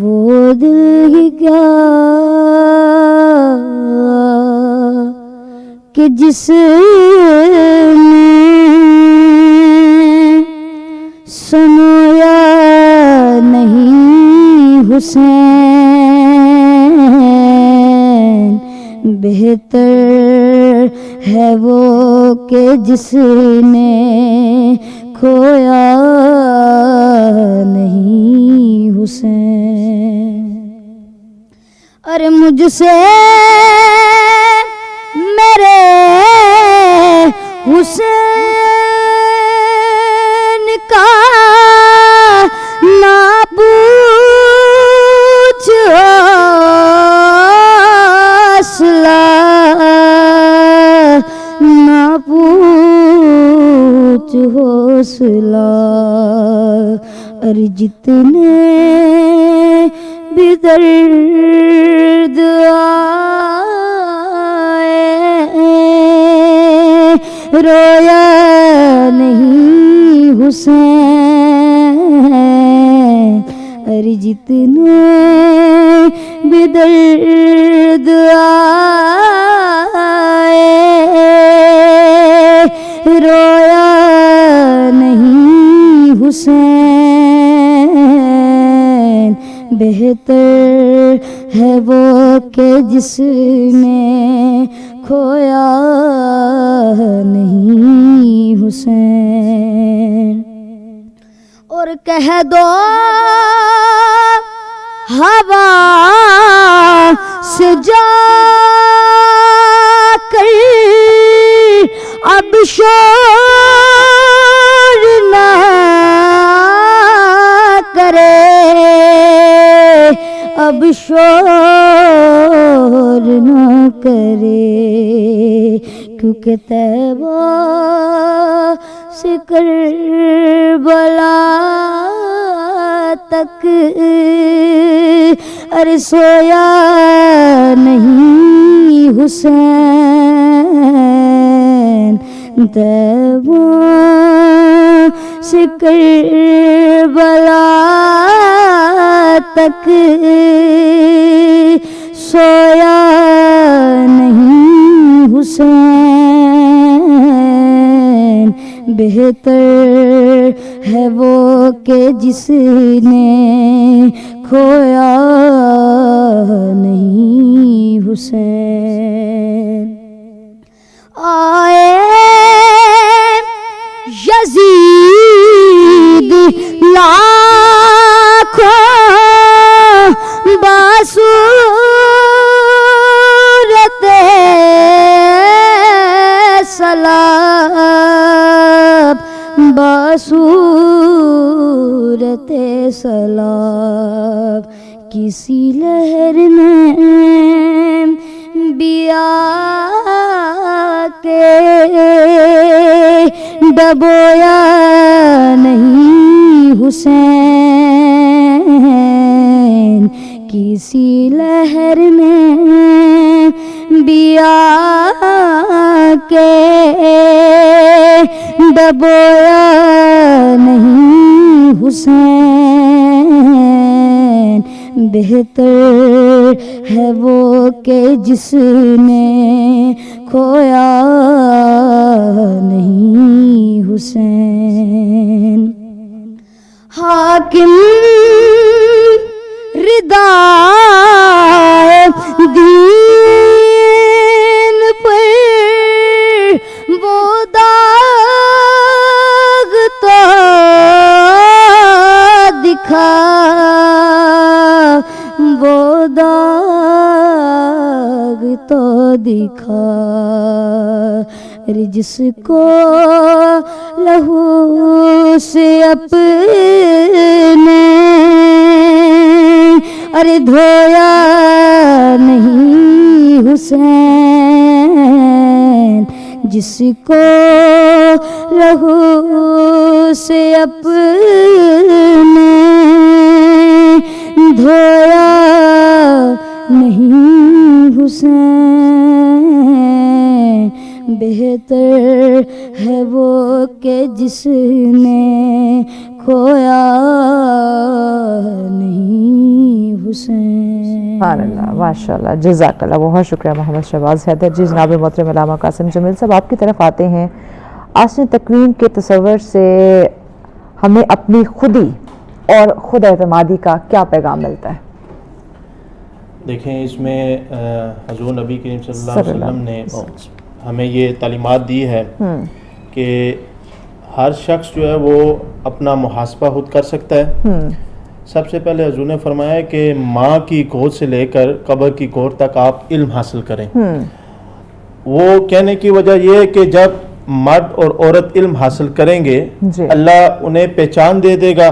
وہ دل ہی کیا کہ جس میں سمویا نہیں حسین، بہتر ہے وہ کہ جس نے کھویا نہیں حسین۔ ارے مجھ سے میرے حسین کا نہ پوچھ حوصلہ، نہ پوچھ حوصلہ، ارے جتنے بھی درد آئے رویا نہیں حسین، ارے جتنے بھی درد آئے رویا نہیں حسین، بہتر ہے وہ کہ جس نے کھویا نہیں حسین۔ اور کہہ دو ہوا سے جا کر اب شور نہ کرے، اب شور نہ کرے، کیونکہ طیبہ سے کربلا تک ارے سویا نہیں حسین، طیبہ سے کربلا تک سویا نہیں حسین، بہتر ہے وہ کہ جس نے کھویا نہیں حسین۔ آئے یزید لاکھوں بصورت سلام، بصورت سلام، کسی لہر میں بھی آ کے ڈبویا نہیں حسین، کسی لہر میں بھی آ کے ڈبویا نہیں حسین، بہتر ہے وہ کہ جس نے کھویا نہیں حسین۔ حاکم رضا دین پر وہ داغ تو دکھا، وہ داغ تو دکھا، جس کو لہو سے اپنے ارے دھویا نہیں حسین، جس کو لہو سے اپنے دھویا تر ہے وہ کہ جس نے کھویا نہیں حسین. سبحان اللہ، ماشاء اللہ، جزاک اللہ. بہت شکریہ محمد شہباز حیدر جی. جناب محترم علامہ قاسم جمیل صاحب، آپ کی طرف آتے ہیں. آسن تکوین کے تصور سے ہمیں اپنی خودی اور خود اعتمادی کا کیا پیغام ملتا ہے؟ دیکھیں، اس میں حضور نبی کریم صلی اللہ علیہ وسلم نے ہمیں یہ تعلیمات دی ہے کہ ہر شخص جو ہے وہ اپنا محاسبہ خود کر سکتا ہے. سب سے پہلے حضور نے فرمایا ہے کہ ماں کی گود سے لے کر قبر کی گود تک آپ علم حاصل کریں. وہ کہنے کی وجہ یہ ہے کہ جب مرد اور عورت علم حاصل کریں گے اللہ انہیں پہچان دے دے گا.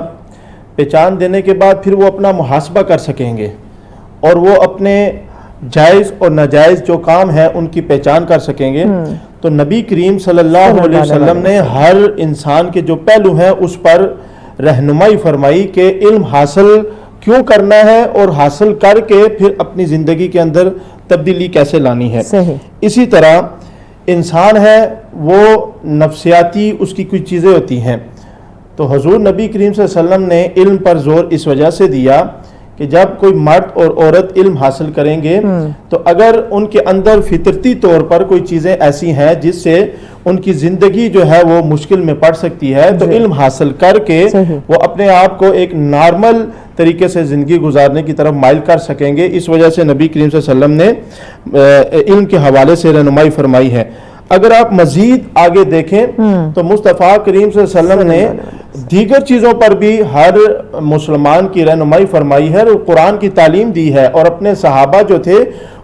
پہچان دینے کے بعد پھر وہ اپنا محاسبہ کر سکیں گے اور وہ اپنے جائز اور ناجائز جو کام ہے ان کی پہچان کر سکیں گے. تو نبی کریم صلی اللہ علیہ وسلم نے ہر انسان کے جو پہلو ہیں اس پر رہنمائی فرمائی کہ علم حاصل کیوں کرنا ہے اور حاصل کر کے پھر اپنی زندگی کے اندر تبدیلی کیسے لانی ہے. اسی طرح انسان ہے وہ نفسیاتی اس کی کچھ چیزیں ہوتی ہیں. تو حضور نبی کریم صلی اللہ علیہ وسلم نے علم پر زور اس وجہ سے دیا کہ جب کوئی مرد اور عورت علم حاصل کریں گے تو اگر ان کے اندر فطرتی طور پر کوئی چیزیں ایسی ہیں جس سے ان کی زندگی جو ہے وہ مشکل میں پڑ سکتی ہے تو علم حاصل کر کے وہ اپنے آپ کو ایک نارمل طریقے سے زندگی گزارنے کی طرف مائل کر سکیں گے. اس وجہ سے نبی کریم صلی اللہ علیہ وسلم نے علم کے حوالے سے رہنمائی فرمائی ہے. اگر آپ مزید آگے دیکھیں تو مصطفیٰ کریم صلی اللہ علیہ وسلم نے دیگر چیزوں پر بھی ہر مسلمان کی رہنمائی فرمائی ہے اور قرآن کی تعلیم دی ہے اور اپنے صحابہ جو تھے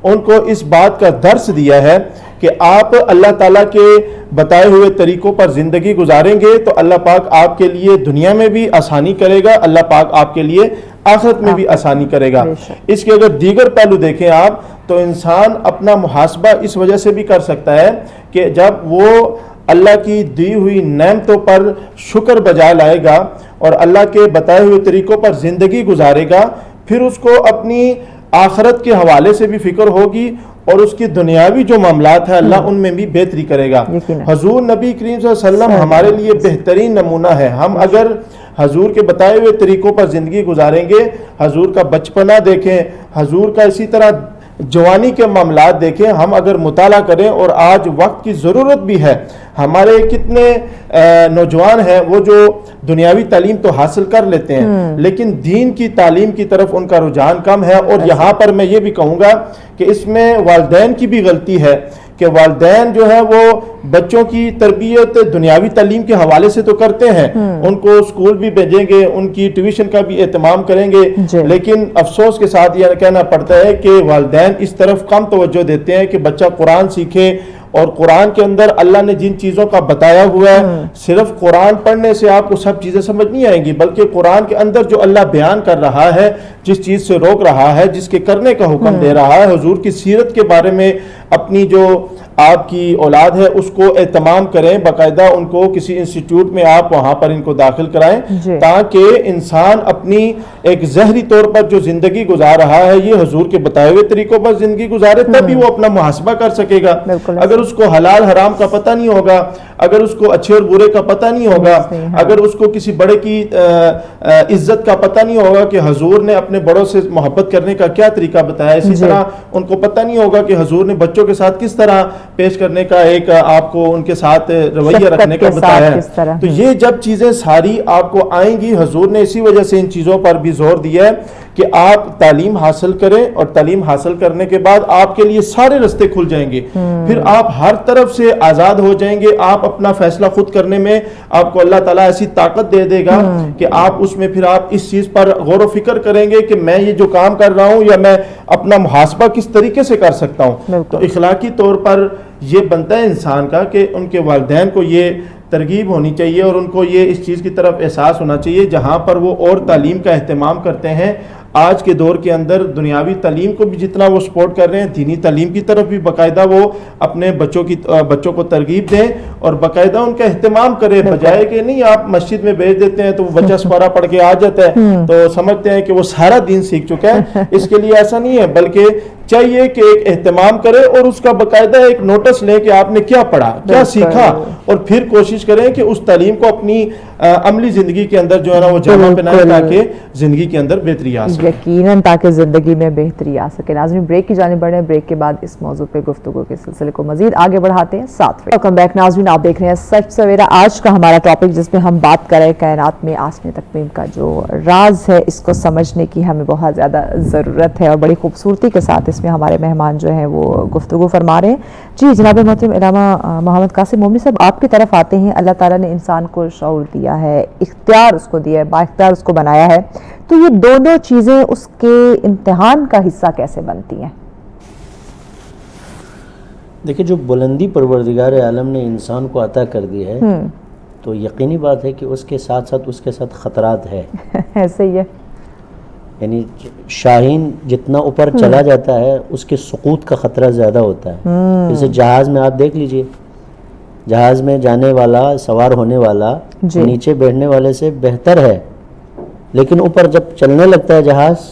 ان کو اس بات کا درس دیا ہے کہ آپ اللہ تعالیٰ کے بتائے ہوئے طریقوں پر زندگی گزاریں گے تو اللہ پاک آپ کے لیے دنیا میں بھی آسانی کرے گا, اللہ پاک آپ کے لیے آخرت میں بھی آسانی کرے گا. اس کے اگر دیگر پہلو دیکھیں آپ تو انسان اپنا محاسبہ اس وجہ سے بھی کر سکتا ہے کہ جب وہ اللہ کی دی ہوئی نعمتوں پر شکر بجا لائے گا اور اللہ کے بتائے ہوئے طریقوں پر زندگی گزارے گا, پھر اس کو اپنی آخرت کے حوالے سے بھی فکر ہوگی اور اس کی دنیاوی جو معاملات ہیں اللہ ان میں بھی بہتری کرے گا. حضور نبی کریم صلی اللہ علیہ وسلم ہمارے لیے بہترین نمونہ ہے. ہم اگر حضور کے بتائے ہوئے طریقوں پر زندگی گزاریں گے, حضور کا بچپنا دیکھیں, حضور کا اسی طرح جوانی کے معاملات دیکھیں, ہم اگر مطالعہ کریں, اور آج وقت کی ضرورت بھی ہے, ہمارے کتنے نوجوان ہیں وہ جو دنیاوی تعلیم تو حاصل کر لیتے ہیں لیکن دین کی تعلیم کی طرف ان کا رجحان کم ہے. اور یہاں پر میں یہ بھی کہوں گا کہ اس میں والدین کی بھی غلطی ہے کہ والدین جو ہے وہ بچوں کی تربیت دنیاوی تعلیم کے حوالے سے تو کرتے ہیں, ان کو اسکول بھی بھیجیں گے, ان کی ٹیوشن کا بھی اہتمام کریں گے, لیکن افسوس کے ساتھ یہ کہنا پڑتا ہے کہ والدین اس طرف کم توجہ دیتے ہیں کہ بچہ قرآن سیکھے. اور قرآن کے اندر اللہ نے جن چیزوں کا بتایا ہوا ہے, صرف قرآن پڑھنے سے آپ کو سب چیزیں سمجھ نہیں آئیں گی, بلکہ قرآن کے اندر جو اللہ بیان کر رہا ہے, جس چیز سے روک رہا ہے, جس کے کرنے کا حکم دے رہا ہے, حضور کی سیرت کے بارے میں اپنی جو آپ کی اولاد ہے اس کو اہتمام کریں, باقاعدہ ان کو کسی انسٹیٹیوٹ میں آپ وہاں پر ان کو داخل کرائیں تاکہ انسان اپنی ایک ظاہری طور پر جو زندگی گزار رہا ہے یہ حضور کے بتائے ہوئے طریقوں پر زندگی گزارے, تبھی وہ اپنا محاسبہ کر سکے گا. اگر اس کو حلال حرام کا پتہ نہیں ہوگا, اگر اس کو اچھے اور برے کا پتہ نہیں ہوگا, اگر اس کو کسی بڑے کی عزت کا پتہ نہیں ہوگا کہ حضور نے اپنے بڑوں سے محبت کرنے کا کیا طریقہ بتایا, اسی طرح ان کو پتہ نہیں ہوگا کہ حضور نے بچوں کے ساتھ کس طرح پیش کرنے کا, ایک آپ کو ان کے ساتھ رویہ رکھنے کا بتایا ہے. تو یہ جب چیزیں ساری آپ کو آئیں گی, حضور نے اسی وجہ سے ان چیزوں پر بھی زور دیا ہے کہ آپ تعلیم حاصل کریں, اور تعلیم حاصل کرنے کے بعد آپ کے لیے سارے رستے کھل جائیں گے, پھر آپ ہر طرف سے آزاد ہو جائیں گے. آپ اپنا فیصلہ خود کرنے میں آپ کو اللہ تعالیٰ ایسی طاقت دے دے گا کہ آپ اس میں پھر آپ اس چیز پر غور و فکر کریں گے کہ میں یہ جو کام کر رہا ہوں یا میں اپنا محاسبہ کس طریقے سے کر سکتا ہوں. تو اخلاقی طور پر یہ بنتا ہے انسان کا کہ ان کے والدین کو یہ ترغیب ہونی چاہیے اور ان کو یہ اس چیز کی طرف احساس ہونا چاہیے جہاں پر وہ اور تعلیم کا اہتمام کرتے ہیں. آج کے دور کے اندر دنیاوی تعلیم کو بھی جتنا وہ سپورٹ کر رہے ہیں, دینی تعلیم کی طرف بھی باقاعدہ وہ اپنے بچوں کو ترغیب دیں اور باقاعدہ ان کا اہتمام کرے, بجائے کہ نہیں آپ مسجد میں بھیج دیتے ہیں تو وہ بچہ سپارہ پڑھ کے آ جاتا ہے تو سمجھتے ہیں کہ وہ سارا دین سیکھ چکا ہے. اس کے لیے ایسا نہیں ہے, بلکہ چاہیے کہ ایک اہتمام کرے اور اس کا باقاعدہ ایک نوٹس لیں کہ آپ نے کیا پڑھا، کیا سیکھا، اور پھر کوشش کریں کہ اس تعلیم کو اپنی عملی زندگی کے اندر جو ہے نا وہ جامع پہنائیں تاکہ زندگی کے اندر بہتری آ سکے. یقیناً تاکہ زندگی میں بہتری آ سکے. ناظرین بریک کی جانب بڑھیں، بریک کے بعد اس موضوع پہ گفتگو کے سلسلے کو مزید آگے بڑھاتے ہیں. ویلکم بیک ناظرین، آپ دیکھ رہے ہیں سچ سویرا. آج کا ہمارا ٹاپک جس میں ہم بات کر رہے ہیں کائنات میں آسمانی تقویم کا جو راز ہے، اس کو سمجھنے کی ہمیں بہت زیادہ ضرورت ہے، اور بڑی خوبصورتی کے ساتھ اس میں ہمارے مہمان جو ہیں وہ گفتگو فرما رہے ہیں. جی جناب محترم علامہ محمد قاسم مومنی صاحب، آپ کی طرف آتے ہیں. اللہ تعالیٰ نے انسان کو شعور دیا ہے، اختیار اس کو دیا ہے، با اختیار اس کو بنایا ہے، تو یہ دونوں چیزیں اس کے امتحان کا حصہ کیسے بنتی ہیں؟ دیکھیں، جو بلندی پروردگار عالم نے انسان کو عطا کر دی ہے تو یقینی بات ہے کہ اس کے ساتھ خطرات ہے. ایسے ہی ہے. یعنی شاہین جتنا اوپر چلا جاتا ہے اس کے سقوط کا خطرہ زیادہ ہوتا ہے. جیسے جہاز میں آپ دیکھ لیجئے، جہاز میں جانے والا، سوار ہونے والا نیچے بیٹھنے والے سے بہتر ہے، لیکن اوپر جب چلنے لگتا ہے جہاز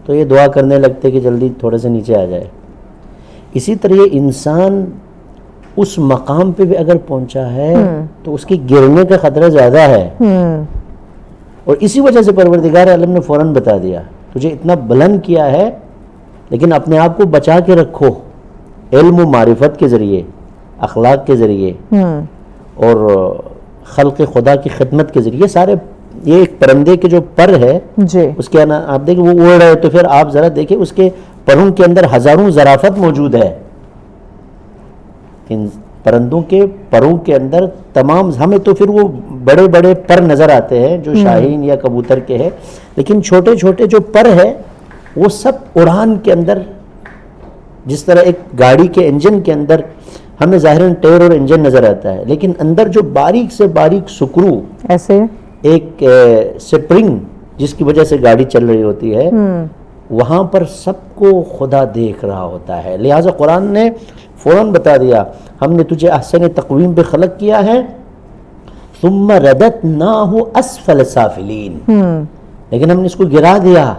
تو یہ دعا کرنے لگتے کہ جلدی تھوڑے سے نیچے آ جائے. اسی طرح انسان اس مقام پہ بھی اگر پہنچا ہے تو اس کی گرنے کا خطرہ زیادہ ہے، اور اسی وجہ سے پروردگار عالم نے فوراً بتا دیا تجھے اتنا بلند کیا ہے، لیکن اپنے آپ کو بچا کے رکھو علم و معرفت کے ذریعے، اخلاق کے ذریعے اور خلق خدا کی خدمت کے ذریعے. سارے یہ ایک پرندے کے جو پر ہے اس کے آپ دیکھیں وہ اڑ رہا ہے تو پھر آپ ذرا دیکھیں اس کے پروں کے اندر ہزاروں ظرافت موجود ہے. ان پرندوں کے پروں کے اندر تمام، ہمیں تو پھر وہ بڑے بڑے پر نظر آتے ہیں جو شاہین یا کبوتر کے ہیں، لیکن چھوٹے چھوٹے جو پر ہے وہ سب اڑان کے اندر، جس طرح ایک گاڑی کے انجن کے اندر ہمیں ظاہراً ٹائر اور انجن نظر آتا ہے، لیکن اندر جو باریک سے باریک سکرو، ایسے ایک سپرنگ جس کی وجہ سے گاڑی چل رہی ہوتی ہے، وہاں پر سب کو خدا دیکھ رہا ہوتا ہے. لہٰذا قرآن نے فوراً بتا دیا ہم نے تجھے احسن تقویم پہ خلق کیا ہے، ثم رددناہ اسفل سافلین، لیکن ہم نے اس کو گرا دیا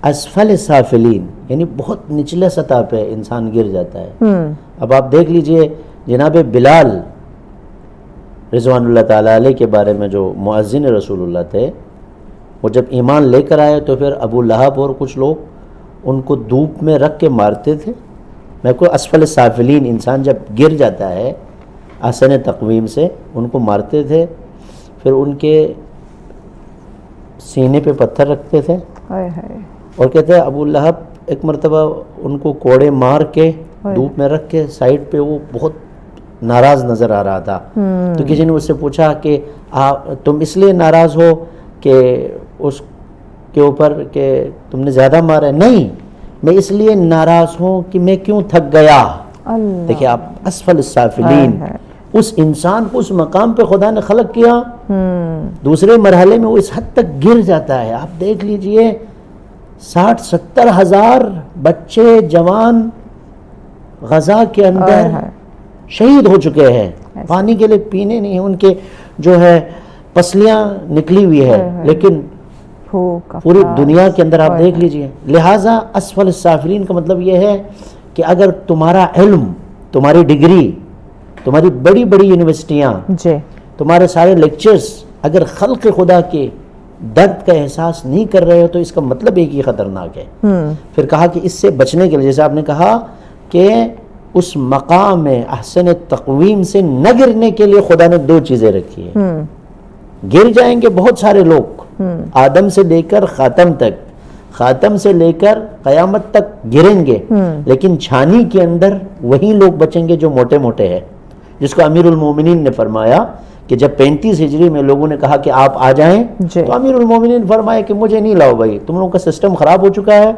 اسفل سافلین، یعنی بہت نچلے سطح پہ انسان گر جاتا ہے. اب آپ دیکھ لیجئے جناب بلال رضوان اللہ تعالیٰ علیہ کے بارے میں جو مؤذن رسول اللہ تھے، وہ جب ایمان لے کر آئے تو پھر ابو لہب اور کچھ لوگ ان کو دھوپ میں رکھ کے مارتے تھے. میں کو اسفل سافلین، انسان جب گر جاتا ہے احسن تقویم سے، ان کو مارتے تھے، پھر ان کے سینے پہ پتھر رکھتے تھے اور کہتے ہیں ابو لہب ایک مرتبہ ان کو کوڑے مار کے دھوپ میں رکھ کے سائڈ پہ وہ بہت ناراض نظر آ رہا تھا. تو کسی نے اس سے پوچھا کہ تم اس لیے ناراض ہو کہ اس کے اوپر کہ تم نے زیادہ مارا ہے؟ نہیں، میں اس لیے ناراض ہوں کہ میں کیوں تھک گیا. دیکھیں آپ، اسفل السافلین، اس انسان کو اس مقام پہ خدا نے خلق کیا، دوسرے مرحلے میں وہ اس حد تک گر جاتا ہے. آپ دیکھ لیجئے 60-70 ہزار بچے جوان غزہ کے اندر شہید ہو چکے ہیں، پانی کے لیے پینے نہیں، ان کے جو ہے پسلیاں نکلی ہوئی ہے، لیکن پوری دنیا کے اندر آپ دیکھ لیجئے. لہٰذا اسفل السافلین کا مطلب یہ ہے کہ اگر تمہارا علم، تمہاری ڈگری، تمہاری بڑی بڑی یونیورسٹیاں، تمہارے سارے لیکچرز اگر خلق خدا کے درد کا احساس نہیں کر رہے ہو تو اس کا مطلب ایک ہی خطرناک ہے. پھر کہا کہ اس سے بچنے کے لیے، جیسے آپ نے کہا کہ اس مقام احسن تقویم سے نہ گرنے کے لیے خدا نے 2 چیزیں رکھی ہیں. گر جائیں گے بہت سارے لوگ، آدم سے لے کر خاتم تک، خاتم سے لے کر قیامت تک گریں گے، لیکن چھانی کے اندر وہی لوگ بچیں گے جو موٹے موٹے ہیں، جس کو امیر المومنین نے فرمایا کہ جب 35 ہجری میں لوگوں نے کہا کہ آپ آ جائیں تو امیر المومنین نے فرمایا کہ مجھے نہیں لاؤ بھائی، تم لوگوں کا سسٹم خراب ہو چکا ہے،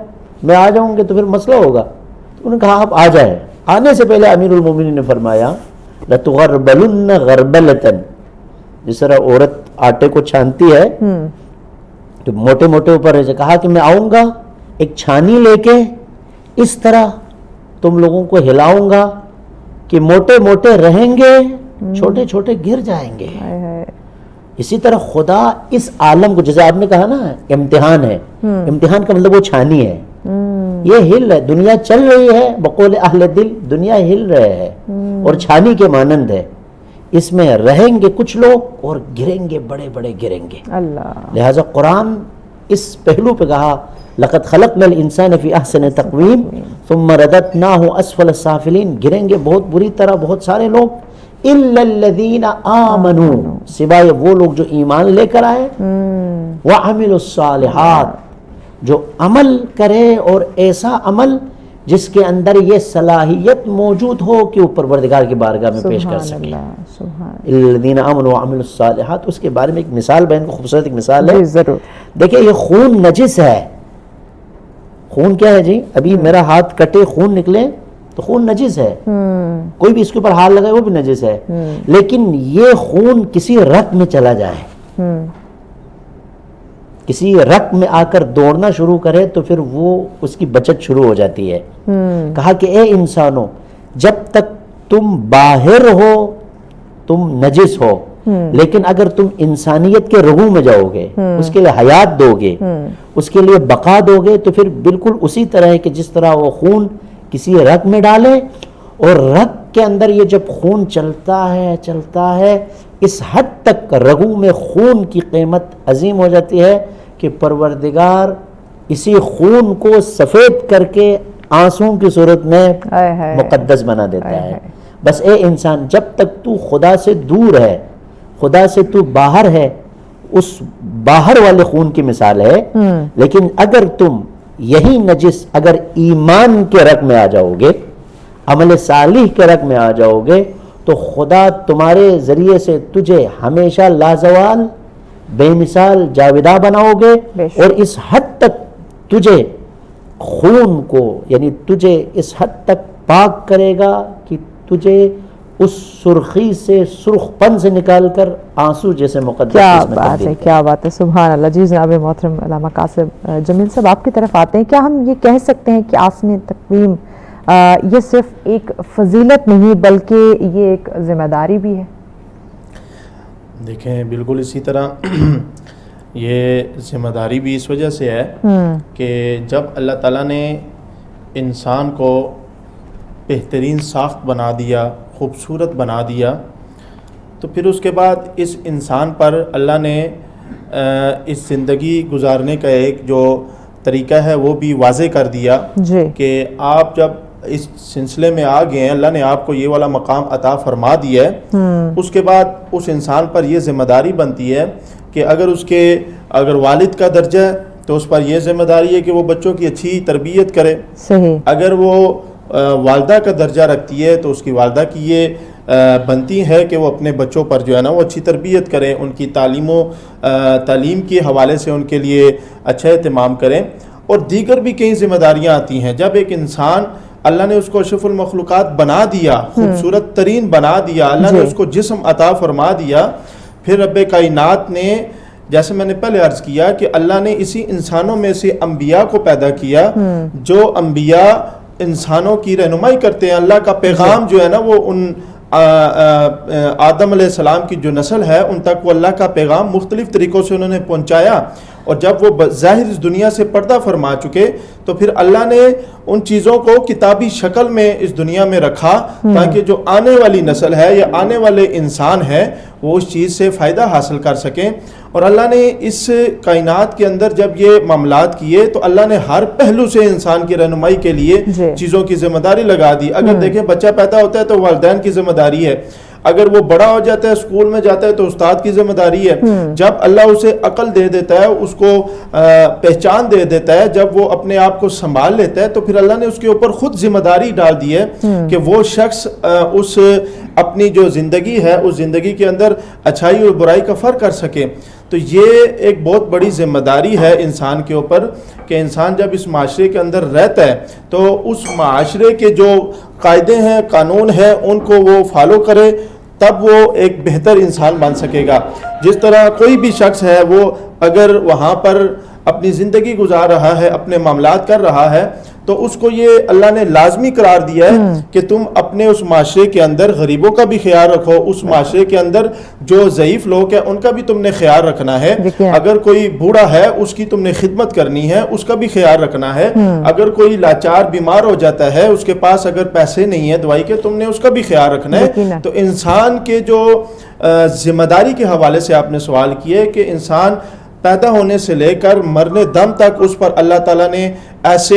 میں آ جاؤں گے تو پھر مسئلہ ہوگا. تو انہوں نے کہا آپ آ جائیں. آنے سے پہلے امیر المومنین نے فرمایا لَتُغَرْبَلُنَّ غَرْبَلَةً، جس طرح عورت آٹے کو چھانتی ہے تو موٹے موٹے اوپر ہے، کہا کہ میں آؤں گا ایک چھانی لے کے، اس طرح تم لوگوں کو ہلاؤں گا کہ موٹے موٹے رہیں گے، چھوٹے چھوٹے گر جائیں گے. اسی طرح خدا اس عالم کو، جیسے آپ نے کہا نا امتحان ہے، امتحان کا مطلب وہ چھانی ہے. یہ ہل رہا ہے, دنیا چل رہی ہے بقول اہل دل, دنیا ہل رہے ہے اور چھانی کے مانند ہے, اس میں رہیں گے کچھ لوگ اور گریں گے بڑے بڑے گریں گے. اللہ لہٰذا قرآن اس پہلو پہ کہا لقد خلقنا الانسان فی احسن تقویم ثم رددناہ اسفل السافلین, گریں گے بہت بری طرح بہت سارے لوگ, الا الذین آمنوا, سوائے وہ لوگ جو ایمان لے کر آئے, وعملوا الصالحات, جو عمل کرے اور ایسا عمل جس کے اندر یہ صلاحیت موجود ہو کہ وہ پروردگار کی بارگاہ میں پیش کر سکے. الذین آمنوا وعملوا الصالحات, اس کے بارے میں ایک مثال بہن کو, خوبصورت ایک مثال ہے. ضرور. دیکھیں یہ خون نجس ہے. خون کیا ہے جی؟ ابھی میرا ہاتھ کٹے خون نکلے تو خون نجس ہے, کوئی بھی اس کے اوپر ہاتھ لگائے وہ بھی نجس ہے. لیکن یہ خون کسی رگ میں چلا جائے, کسی رگ میں آ کر دوڑنا شروع کرے تو پھر وہ اس کی بچت شروع ہو جاتی ہے. کہا کہ اے انسانوں, جب تک تم باہر ہو تم نجس ہو, لیکن اگر تم انسانیت کے رگوں میں جاؤ گے, اس کے لیے حیات دو گے, اس کے لیے بقا دو گے, تو پھر بالکل اسی طرح ہے کہ جس طرح وہ خون کسی رگ میں ڈالے, اور رگ کے اندر یہ جب خون چلتا ہے اس حد تک رگوں میں خون کی قیمت عظیم ہو جاتی ہے کہ پروردگار اسی خون کو سفید کر کے آنسوں کی صورت میں مقدس بنا دیتا ہے. بس اے انسان, جب تک تو خدا سے دور ہے, خدا سے تو باہر ہے, اس باہر والے خون کی مثال ہے. لیکن اگر تم یہی نجس اگر ایمان کے رگ میں آ جاؤ گے, عمل صالح کے رگ میں آ جاؤ گے, تو خدا تمہارے ذریعے سے تجھے ہمیشہ لازوال بے مثال جاویدہ بناؤ گے, اور اس حد تک تجھے خون کو یعنی تجھے اس حد تک پاک کرے گا کہ تجھے اس سرخی سے سرخ پن سے نکال کر آنسو جیسے مقدس. کیا بات ہے, کیا بات ہے, سبحان اللہ. جی جناب محترم علامہ قاسم جمیل صاحب آپ کی طرف آتے ہیں. کیا ہم یہ کہہ سکتے ہیں کہ آسن تقویم یہ صرف ایک فضیلت نہیں بلکہ یہ ایک ذمہ داری بھی ہے؟ دیکھیں بالکل اسی طرح یہ ذمہ داری بھی اس وجہ سے ہے کہ جب اللہ تعالیٰ نے انسان کو بہترین ساخت بنا دیا, خوبصورت بنا دیا, تو پھر اس کے بعد اس انسان پر اللہ نے اس زندگی گزارنے کا ایک جو طریقہ ہے وہ بھی واضح کر دیا کہ آپ جب اس سلسلے میں آ گئے ہیں, اللہ نے آپ کو یہ والا مقام عطا فرما دیا ہے, اس کے بعد اس انسان پر یہ ذمہ داری بنتی ہے کہ اگر والد کا درجہ ہے تو اس پر یہ ذمہ داری ہے کہ وہ بچوں کی اچھی تربیت کرے. اگر وہ والدہ کا درجہ رکھتی ہے تو اس کی والدہ کی یہ بنتی ہے کہ وہ اپنے بچوں پر جو ہے نا وہ اچھی تربیت کریں, ان کی تعلیم کے حوالے سے ان کے لیے اچھا اہتمام کریں. اور دیگر بھی کئی ذمہ داریاں آتی ہیں. جب ایک انسان اللہ نے اس کو اشرف المخلوقات بنا دیا, خوبصورت ترین بنا دیا, اللہ نے اس کو جسم عطا فرما دیا, پھر رب کائنات نے جیسے میں نے پہلے عرض کیا کہ اللہ نے اسی انسانوں میں سے انبیاء کو پیدا کیا, جو انبیاء انسانوں کی رہنمائی کرتے ہیں. اللہ کا پیغام جو ہے نا وہ ان آدم علیہ السلام کی جو نسل ہے ان تک وہ اللہ کا پیغام مختلف طریقوں سے انہوں نے پہنچایا, اور جب وہ ظاہر اس دنیا سے پردہ فرما چکے تو پھر اللہ نے ان چیزوں کو کتابی شکل میں اس دنیا میں رکھا تاکہ جو آنے والی نسل ہے یا آنے والے انسان ہے وہ اس چیز سے فائدہ حاصل کر سکیں. اور اللہ نے اس کائنات کے اندر جب یہ معاملات کیے تو اللہ نے ہر پہلو سے انسان کی رہنمائی کے لیے چیزوں کی ذمہ داری لگا دی. اگر دیکھیں بچہ پیدا ہوتا ہے تو والدین کی ذمہ داری ہے, اگر وہ بڑا ہو جاتا ہے اسکول میں جاتا ہے تو استاد کی ذمہ داری ہے, جب اللہ اسے عقل دے دیتا ہے, اس کو پہچان دے دیتا ہے, جب وہ اپنے آپ کو سنبھال لیتا ہے تو پھر اللہ نے اس کے اوپر خود ذمہ داری ڈال دی ہے کہ وہ شخص اس اپنی جو زندگی ہے اس زندگی کے اندر اچھائی اور برائی کا فرق کر سکے. تو یہ ایک بہت بڑی ذمہ داری ہے انسان کے اوپر کہ انسان جب اس معاشرے کے اندر رہتا ہے تو اس معاشرے کے جو قاعدے ہیں قانون ہیں ان کو وہ فالو کرے, تب وہ ایک بہتر انسان بن سکے گا. جس طرح کوئی بھی شخص ہے وہ اگر وہاں پر اپنی زندگی گزار رہا ہے, اپنے معاملات کر رہا ہے, تو اس کو یہ اللہ نے لازمی قرار دیا ہے کہ تم اپنے اس معاشرے کے اندر غریبوں کا بھی خیال رکھو, اس معاشرے کے اندر جو ضعیف لوگ ہیں ان کا بھی تم نے خیال رکھنا ہے, اگر کوئی بوڑھا ہے اس کی تم نے خدمت کرنی ہے, اس کا بھی خیال رکھنا ہے, اگر کوئی لاچار بیمار ہو جاتا ہے, اس کے پاس اگر پیسے نہیں ہیں دوائی کے, تم نے اس کا بھی خیال رکھنا ہے. تو انسان کے جو ذمہ داری کے حوالے سے آپ نے سوال کیے کہ انسان پیدا ہونے سے لے کر مرنے دم تک اس پر اللہ تعالیٰ نے ایسے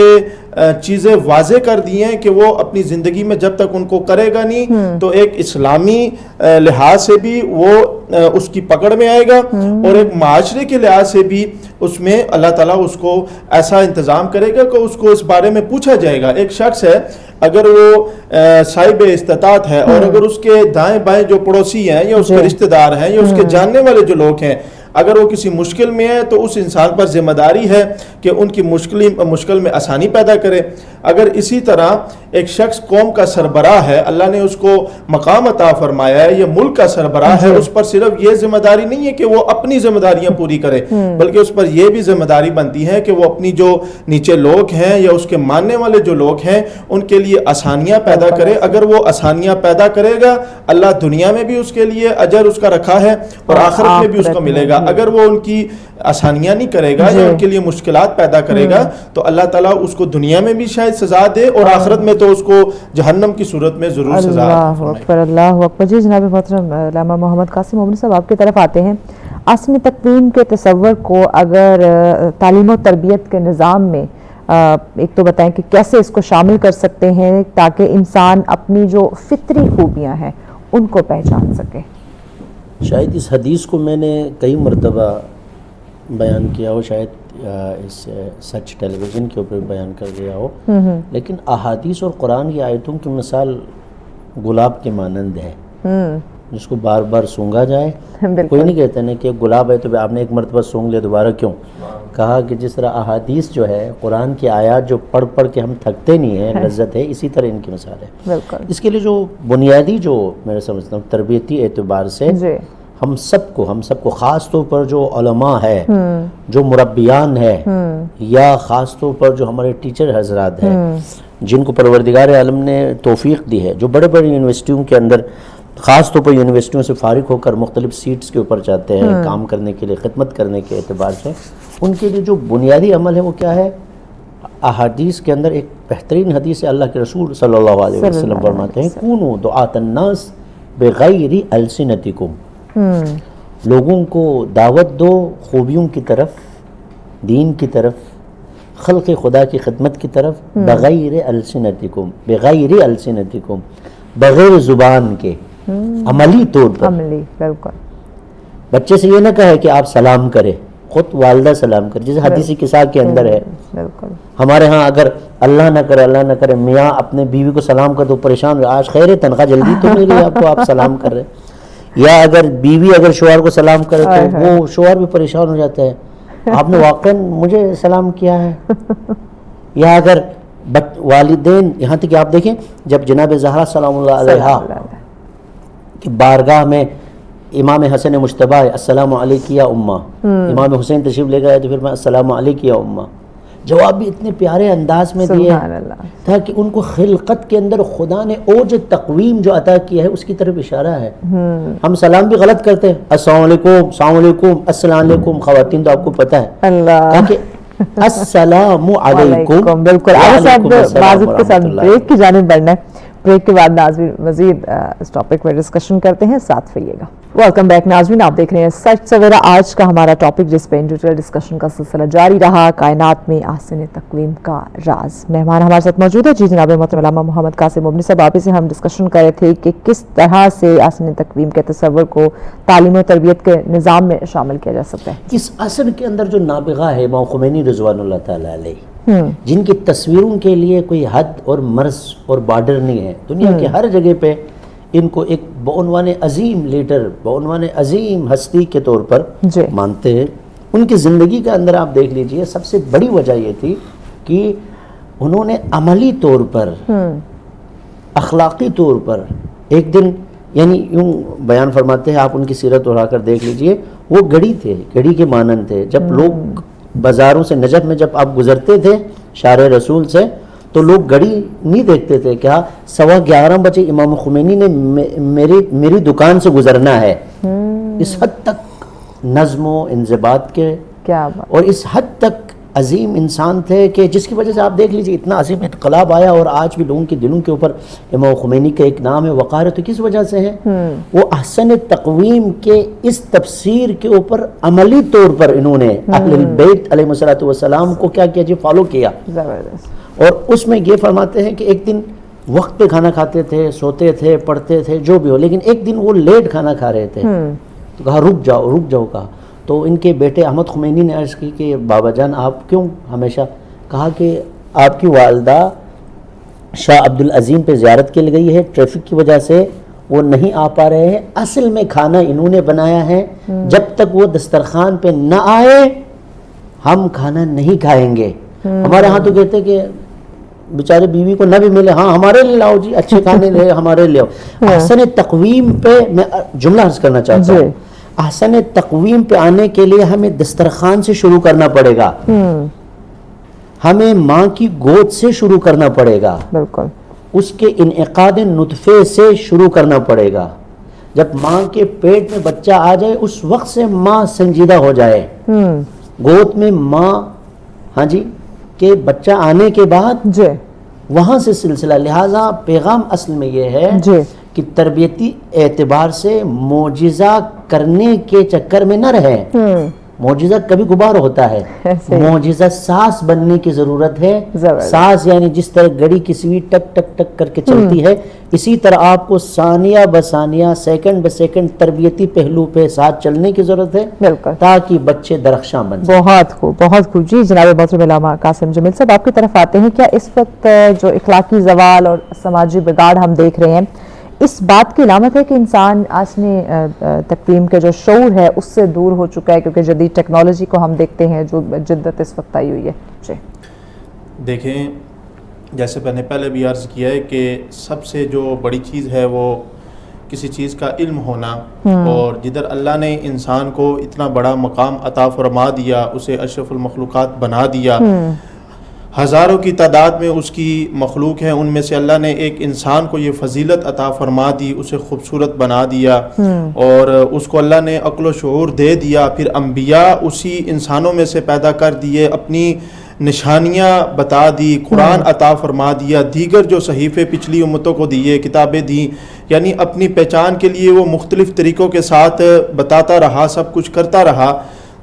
چیزیں واضح کر دی ہیں کہ وہ اپنی زندگی میں جب تک ان کو کرے گا نہیں تو ایک اسلامی لحاظ سے بھی وہ اس کی پکڑ میں آئے گا, اور ایک معاشرے کے لحاظ سے بھی اس میں اللہ تعالیٰ اس کو ایسا انتظام کرے گا کہ اس کو اس بارے میں پوچھا جائے گا. ایک شخص ہے, اگر وہ صاحب استطاعت ہے اور اگر اس کے دائیں بائیں جو پڑوسی ہیں یا اس کے رشتہ دار ہیں یا اس کے جاننے والے جو لوگ ہیں, اگر وہ کسی مشکل میں ہے تو اس انسان پر ذمہ داری ہے کہ ان کی مشکل میں آسانی پیدا کرے. اگر اسی طرح ایک شخص قوم کا سربراہ ہے, اللہ نے اس کو مقام عطا فرمایا ہے, یہ ملک کا سربراہ ہے, اس پر صرف یہ ذمہ داری نہیں ہے کہ وہ اپنی ذمہ داریاں پوری کرے, بلکہ اس پر یہ بھی ذمہ داری بنتی ہے کہ وہ اپنی جو نیچے لوگ ہیں یا اس کے ماننے والے جو لوگ ہیں ان کے لیے آسانیاں پیدا کرے. اگر وہ آسانیاں پیدا کرے گا, اللہ دنیا میں بھی اس کے لیے اجر اس کا رکھا ہے اور آخرت میں بھی اس کو ملے گا. اگر وہ ان کی آسانیاں نہیں کرے گا یا ان کے لیے مشکلات پیدا کرے گا تو اللہ تعالیٰ اس کو دنیا میں بھی شاید سزا دے اور آخرت میں تو اس کو جہنم کی صورت میں ضرور سزا دے. اللہ اکبر, اللہ اکبر. جی جناب محترم علامہ محمد قاسم مومنی صاحب, آپ کی طرف آتے ہیں. آسن تقویم کے تصور کو اگر تعلیم و تربیت کے نظام میں ایک تو بتائیں کہ کیسے اس کو شامل کر سکتے ہیں تاکہ انسان اپنی جو فطری خوبیاں ہیں ان کو پہچان سکے. شاید اس حدیث کو میں نے کئی مرتبہ بیان کیا ہو, شاید اس سچ ٹیلی ویژن کے اوپر بیان کر دیا ہو, لیکن احادیث اور قرآن کی آیتوں کی مثال گلاب کے مانند ہے جس کو بار بار سونگا جائے. کوئی نہیں کہتا نا کہ گلاب ہے تو آپ نے ایک مرتبہ سونگ لیا دوبارہ کیوں, کہا کہ جس طرح احادیث جو ہے قرآن کی آیات جو پڑھ پڑھ کے ہم تھکتے نہیں ہیں, لذت ہے, اسی طرح ان کی مثال ہے. اس کے لیے جو بنیادی جو میں سمجھتا ہوں تربیتی اعتبار سے ہم سب کو خاص طور پر جو علماء ہے, جو مربیان ہے, یا خاص طور پر جو ہمارے ٹیچر حضرات ہیں جن کو پروردگار عالم نے توفیق دی ہے, جو بڑے بڑے یونیورسٹیوں کے اندر خاص طور پر یونیورسٹیوں سے فارغ ہو کر مختلف سیٹس کے اوپر جاتے ہیں کام کرنے کے لیے, خدمت کرنے کے اعتبار سے, ان کے لیے جو بنیادی عمل ہے وہ کیا ہے؟ احادیث کے اندر ایک بہترین حدیث ہے, اللہ کے رسول صلی اللہ علیہ وسلم فرماتے ہیں کونوا دعاۃ الناس بغیر السنتکم, لوگوں کو دعوت دو خوبیوں کی طرف, دین کی طرف, خلق خدا کی خدمت کی طرف, بغیر السنتکم, بغیر السنتکم, بغیر زبان کے, عملی طور پر. عملی, بالکل. بچے سے یہ نہ کہے کہ آپ سلام کرے, خود والدہ سلام کرے, جیسے حدیثی قصہ کے اندر ہے. ہمارے ہاں اگر اللہ نہ کرے میاں اپنے بیوی کو سلام کر تو پریشان ہو, آج خیر ہے تنخواہ جلدی تو مل گئی آپ کو, آپ سلام کر رہے. یا اگر بیوی اگر شوہر کو سلام کرے تو وہ شوہر بھی پریشان ہو جاتا ہے, آپ نے واقعا مجھے سلام کیا ہے. یا اگر والدین, یہاں تک کہ آپ دیکھیں جب جناب زہرا سلام اللہ علیہا کہ بارگاہ میں امام حسن مجتبی السلام علیک یا امہ, امام حسین تشریف لے گئے تو پھر میں السلام علیک یا امہ, جواب بھی اتنے پیارے انداز میں دیے تھا کہ ان کو خلقت کے اندر خدا نے اوج تقویم جو عطا کیا ہے اس کی طرف اشارہ ہے. ہم سلام بھی غلط کرتے ہیں, السلام علیکم, السلام علیکم, السلام علیکم. خواتین تو آپ کو پتہ ہے السلام علیکم. بالکل. آج صاحب معذرت کے ساتھ بریک کی جانب بڑھنا ہے, بریک کے بعد ناظرین مزید اس ٹاپک پر ڈسکشن کرتے ہیں, ساتھ رہیے گا. ویلکم بیک ناظرین, آپ دیکھ رہے ہیں سچ سویرا. آج کا ہمارا ٹاپک جس پہ انڈیویجول ڈسکشن کا سلسلہ جاری رہا, کائنات میں آسن تقویم کا راز. مہمان ہمارے ساتھ موجود ہے جی جناب محترم علامہ محمد قاسم مومنی صاحب. آپ سے ہم ڈسکشن کر رہے تھے کہ کس طرح سے آسن تقویم کے تصور کو تعلیم و تربیت کے نظام میں شامل کیا جا سکتا ہے. اس اثر کے اندر جو نابغہ ہے امام خمینی رضوان اللہ تعالیٰ علیہ, جن کی تصویروں کے لیے کوئی حد اور مرز اور بارڈر نہیں ہے, دنیا کے ہر جگہ پہ ان کو ایک بعنوان عظیم لیڈر, بعنوان عظیم ہستی کے طور پر مانتے ہیں. ان کی زندگی کے اندر آپ دیکھ لیجئے سب سے بڑی وجہ یہ تھی کہ انہوں نے عملی طور پر, اخلاقی طور پر ایک دن, یعنی یوں بیان فرماتے ہیں, آپ ان کی سیرت اٹھا کر دیکھ لیجئے, وہ گڑی تھے, گڑی کے مانند تھے. جب لوگ بازاروں سے نجف میں جب آپ گزرتے تھے شارع رسول سے تو لوگ گھڑی نہیں دیکھتے تھے، کیا 11:15 بجے امام خمینی نے میری دکان سے گزرنا ہے. اس حد تک نظم و انضباط کے، کیا بات. اور اس حد تک عظیم انسان تھے کہ جس کی وجہ سے آپ دیکھ لیجئے اتنا عظیم انقلاب آیا، اور آج بھی لوگوں کے دلوں کے اوپر امام خمینی کا ایک نام ہے، وقار ہے. تو کس وجہ سے ہے؟ وہ احسن تقویم کے اس تفسیر کے اوپر عملی طور پر انہوں نے اہل البیت علیہ الصلوۃ والسلام کو کیا کیا جی، فالو کیا. زبردست. اور اس میں یہ فرماتے ہیں کہ ایک دن وقت پہ کھانا کھاتے تھے، سوتے تھے، پڑھتے تھے، جو بھی ہو، لیکن ایک دن وہ لیٹ کھانا کھا رہے تھے تو کہا رک جاؤ کہا. تو ان کے بیٹے احمد خمینی نے عرض کی کہ بابا جان آپ کیوں ہمیشہ؟ کہا کہ آپ کی والدہ شاہ عبد العظیم پہ زیارت کے لیے گئی ہے، ٹریفک کی وجہ سے وہ نہیں آ پا رہے ہیں، اصل میں کھانا انہوں نے بنایا ہے، جب تک وہ دسترخوان پہ نہ آئے ہم کھانا نہیں کھائیں گے. ہمارے ہاں تو کہتے کہ بیچارے بیوی کو نہ بھی ملے، ہاں ہمارے لیے لاؤ جی، اچھے کھانے لے ہمارے لیے. احسن تقویم پہ میں جملہ عرض کرنا چاہتا ہوں، احسن تقویم پہ آنے کے لیے ہمیں دسترخوان سے شروع کرنا پڑے گا، ہمیں ماں کی گود سے شروع کرنا پڑے گا، بالکل اس کے انعقاد نطفے سے شروع کرنا پڑے گا. جب ماں کے پیٹ میں بچہ آ جائے اس وقت سے ماں سنجیدہ ہو جائے، گود میں ماں، ہاں جی، کہ بچہ آنے کے بعد جی وہاں سے سلسلہ. لہٰذا پیغام اصل میں یہ ہے جی کہ تربیتی اعتبار سے معجزہ کرنے کے چکر میں نہ رہیں. معجزہ کبھی کبھار ہوتا ہے، معجزہ ساز بننے کی ضرورت ہے. ساز یعنی جس طرح گھڑی کی سوئی ٹک ٹک ٹک کر کے چلتی ہے، اسی طرح آپ کو ثانیہ بثانیہ، سیکنڈ بسیکنڈ تربیتی پہلو پہ ساتھ چلنے کی ضرورت ہے، بالکل، تاکہ بچے درخشاں بن سکیں. بہت خوب، بہت خوب. جی جناب محترم علامہ قاسم جمیل صاحب، آپ کی طرف آتے ہیں. کیا اس وقت جو اخلاقی زوال اور سماجی بگاڑ ہم دیکھ رہے ہیں، اس بات کی علامت ہے کہ انسان آسنی تقویم کے جو شعور ہے اس سے دور ہو چکا ہے، کیونکہ جدید ٹیکنالوجی کو ہم دیکھتے ہیں جو جدت اس وقت آئی ہوئی ہے؟ جی دیکھیں، جیسے میں نے پہلے بھی عرض کیا ہے کہ سب سے جو بڑی چیز ہے وہ کسی چیز کا علم ہونا، اور جدھر اللہ نے انسان کو اتنا بڑا مقام عطا فرما دیا، اسے اشرف المخلوقات بنا دیا، ہزاروں کی تعداد میں اس کی مخلوق ہیں، ان میں سے اللہ نے ایک انسان کو یہ فضیلت عطا فرما دی، اسے خوبصورت بنا دیا، اور اس کو اللہ نے عقل و شعور دے دیا. پھر انبیاء اسی انسانوں میں سے پیدا کر دیے، اپنی نشانیاں بتا دی، قرآن عطا فرما دیا، دیگر جو صحیفے پچھلی امتوں کو دیے، کتابیں دیں، یعنی اپنی پہچان کے لیے وہ مختلف طریقوں کے ساتھ بتاتا رہا، سب کچھ کرتا رہا.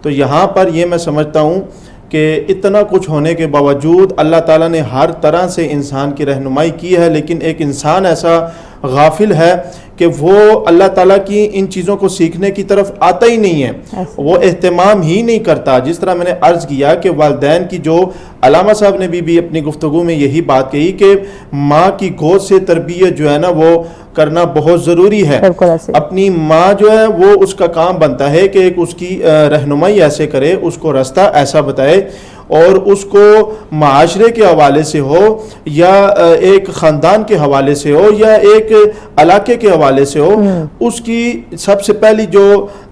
تو یہاں پر یہ میں سمجھتا ہوں کہ اتنا کچھ ہونے کے باوجود اللہ تعالیٰ نے ہر طرح سے انسان کی رہنمائی کی ہے، لیکن ایک انسان ایسا غافل ہے کہ وہ اللہ تعالیٰ کی ان چیزوں کو سیکھنے کی طرف آتا ہی نہیں ہے، وہ اہتمام ہی نہیں کرتا. جس طرح میں نے عرض کیا کہ والدین کی، جو علامہ صاحب نے بھی اپنی گفتگو میں یہی بات کہی کہ ماں کی گود سے تربیت جو ہے نا وہ کرنا بہت ضروری ہے. اپنی ماں جو ہے وہ اس کا کام بنتا ہے کہ ایک اس کی رہنمائی ایسے کرے، اس کو رستہ ایسا بتائے، اور اس کو معاشرے کے حوالے سے ہو یا ایک خاندان کے حوالے سے ہو یا ایک علاقے کے حوالے سے ہو، اس کی سب سے پہلی جو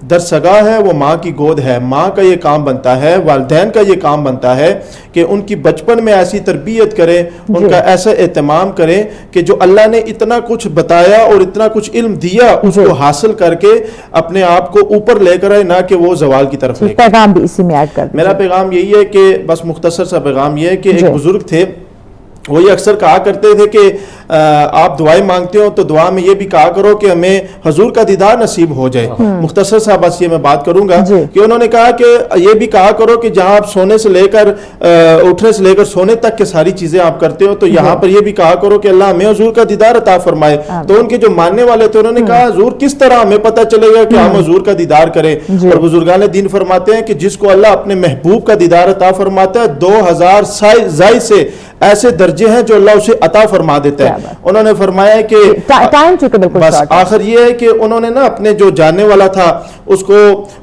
درسگاہ ہے وہ ماں کی گود ہے. ماں کا یہ کام بنتا ہے، والدین کا یہ کام بنتا ہے کہ ان کی بچپن میں ایسی تربیت کریں، ان کا ایسا اہتمام کریں کہ جو اللہ نے اتنا کچھ بتایا اور اتنا کچھ علم دیا اس کو حاصل کر کے اپنے آپ کو اوپر لے کر آئے، نہ کہ وہ زوال کی طرف لے کر. پیغام بھی اسی میں ایڈ کر دیں. میرا پیغام یہی ہے کہ بس مختصر سا پیغام یہ ہے کہ ایک بزرگ تھے، وہ یہ اکثر کہا کرتے تھے کہ آپ دعائیں مانگتے ہو تو دعا میں یہ بھی کہا کرو کہ ہمیں حضور کا دیدار نصیب ہو جائے. مختصر سا بس یہ میں بات کروں گا کہ انہوں نے کہا کہ یہ بھی کہا کرو کہ جہاں آپ سونے سے لے کر اٹھنے سے لے کر سونے تک کے ساری چیزیں آپ کرتے ہو، تو یہاں پر یہ بھی کہا کرو کہ اللہ ہمیں حضور کا دیدار عطا فرمائے. تو ان کے جو ماننے والے تھے انہوں نے کہا حضور کس طرح ہمیں پتہ چلے گا کہ ہم حضور کا دیدار کریں؟ اور بزرگان دین فرماتے ہیں کہ جس کو اللہ اپنے محبوب کا دیدار عطا فرماتا ہے 2000 زائی سے ایسے درجے ہیں جو اللہ اسے عطا فرما دیتا ہے. انہوں نے فرمایا کہ بس آخر یہ ہے کہ انہوں نے نا اپنے جو جاننے والا تھا اس کو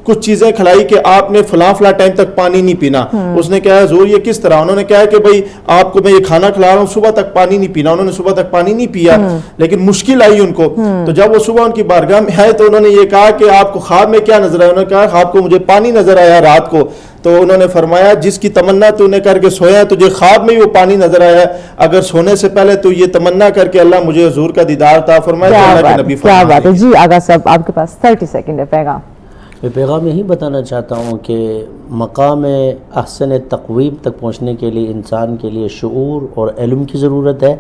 کچھ چیزیں کھلائی کہ آپ نے فلاں ٹائم تک پانی نہیں پینا. اس نے کہا حضور یہ کس طرح؟ انہوں نے کہا کہ بھائی آپ کو میں یہ کھانا کھلا رہا ہوں، صبح تک پانی نہیں پینا. انہوں نے صبح تک پانی نہیں پیا، لیکن مشکل آئی ان کو. تو جب وہ صبح ان کی بارگاہ میں آئے تو انہوں نے یہ کہا کہ آپ کو خواب میں کیا نظر آیا؟ انہوں نے کہا خواب کو مجھے پانی نظر آیا رات کو. تو انہوں نے فرمایا جس کی تمنا تو نے کر کے سویا تجھے خواب میں ہی وہ پانی نظر آیا، اگر سونے سے پہلے تو یہ تمنا کر کے اللہ مجھے حضور کا دیدار عطا فرمائے، تو اللہ کے نبی کیا فرما بات ہے دیں۔ جی آغا صاحب آپ کے پاس 30 سیکنڈ ہے پیغام۔ میں پیغام یہی بتانا چاہتا ہوں کہ مقام احسن تقویم تک پہنچنے کے لیے انسان کے لیے شعور اور علم کی ضرورت ہے،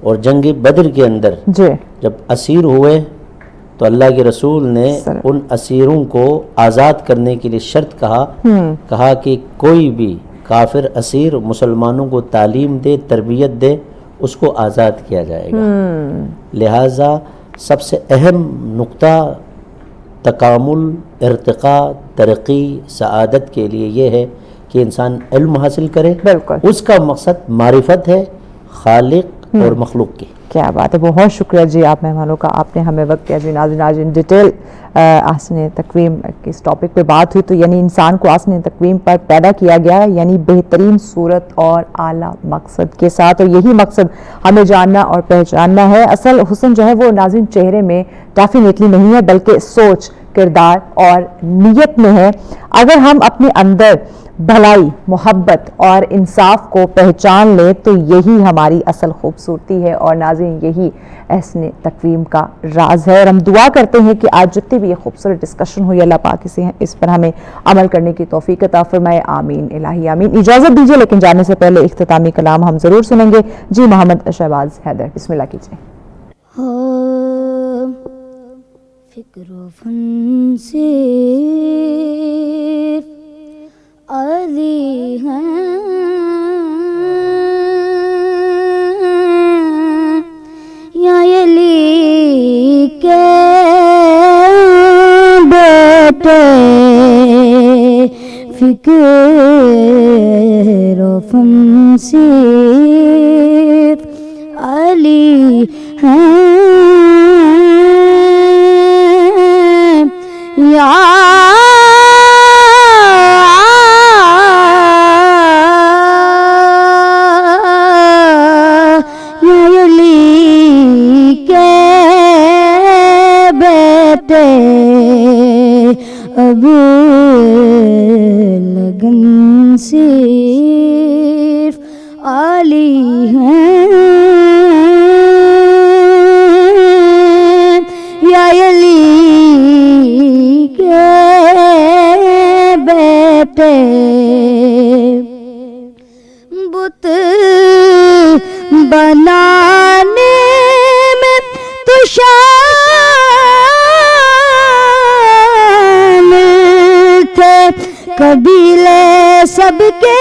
اور جنگ بدر کے اندر جی جب اسیر ہوئے تو اللہ کے رسول نے ان اسیروں کو آزاد کرنے کے لیے شرط کہا کہ کوئی بھی کافر اسیر مسلمانوں کو تعلیم دے، تربیت دے، اس کو آزاد کیا جائے گا۔ لہٰذا سب سے اہم نقطہ تکامل، ارتقاء، ترقی، سعادت کے لیے یہ ہے کہ انسان علم حاصل کرے، بالکل اس کا مقصد معرفت ہے خالق اور مخلوق کی۔ کیا بات ہے، بہت شکریہ جی آپ مہمانوں کا، آپ نے ہمیں وقت دیا جی۔ ناظرین ڈیٹیل احسن تقویم کے اس ٹاپک پہ بات ہوئی، تو یعنی انسان کو احسن تقویم پر پیدا کیا گیا ہے، یعنی بہترین صورت اور اعلیٰ مقصد کے ساتھ، اور یہی مقصد ہمیں جاننا اور پہچاننا ہے۔ اصل حسن جو ہے وہ ناظرین چہرے میں ڈیفینیٹلی نہیں ہے، بلکہ سوچ، کردار اور نیت میں ہے۔ اگر ہم اپنے اندر بھلائی، محبت اور انصاف کو پہچان لیں تو یہی ہماری اصل خوبصورتی ہے، اور ناظرین یہی احسن تقویم کا راز ہے۔ اور ہم دعا کرتے ہیں کہ آج جتنی بھی یہ خوبصورت ڈسکشن ہوئی اللہ پاک سے اس پر ہمیں عمل کرنے کی توفیق عطا فرمائے، آمین الہی آمین۔ اجازت دیجیے، لیکن جانے سے پہلے اختتامی کلام ہم ضرور سنیں گے جی۔ محمد شہباز حیدر بسم اللہ کیجیے۔ فکر و فن صرف علی ہیں، یا علی کے بیٹے، فکر و فن صرف علی ہیں، یا علی کے بیٹے، اب لگن صرف علی ہیں، یا علی کے بیٹے، بت بنانے میں تو شامل تھے قبیلے سب کے،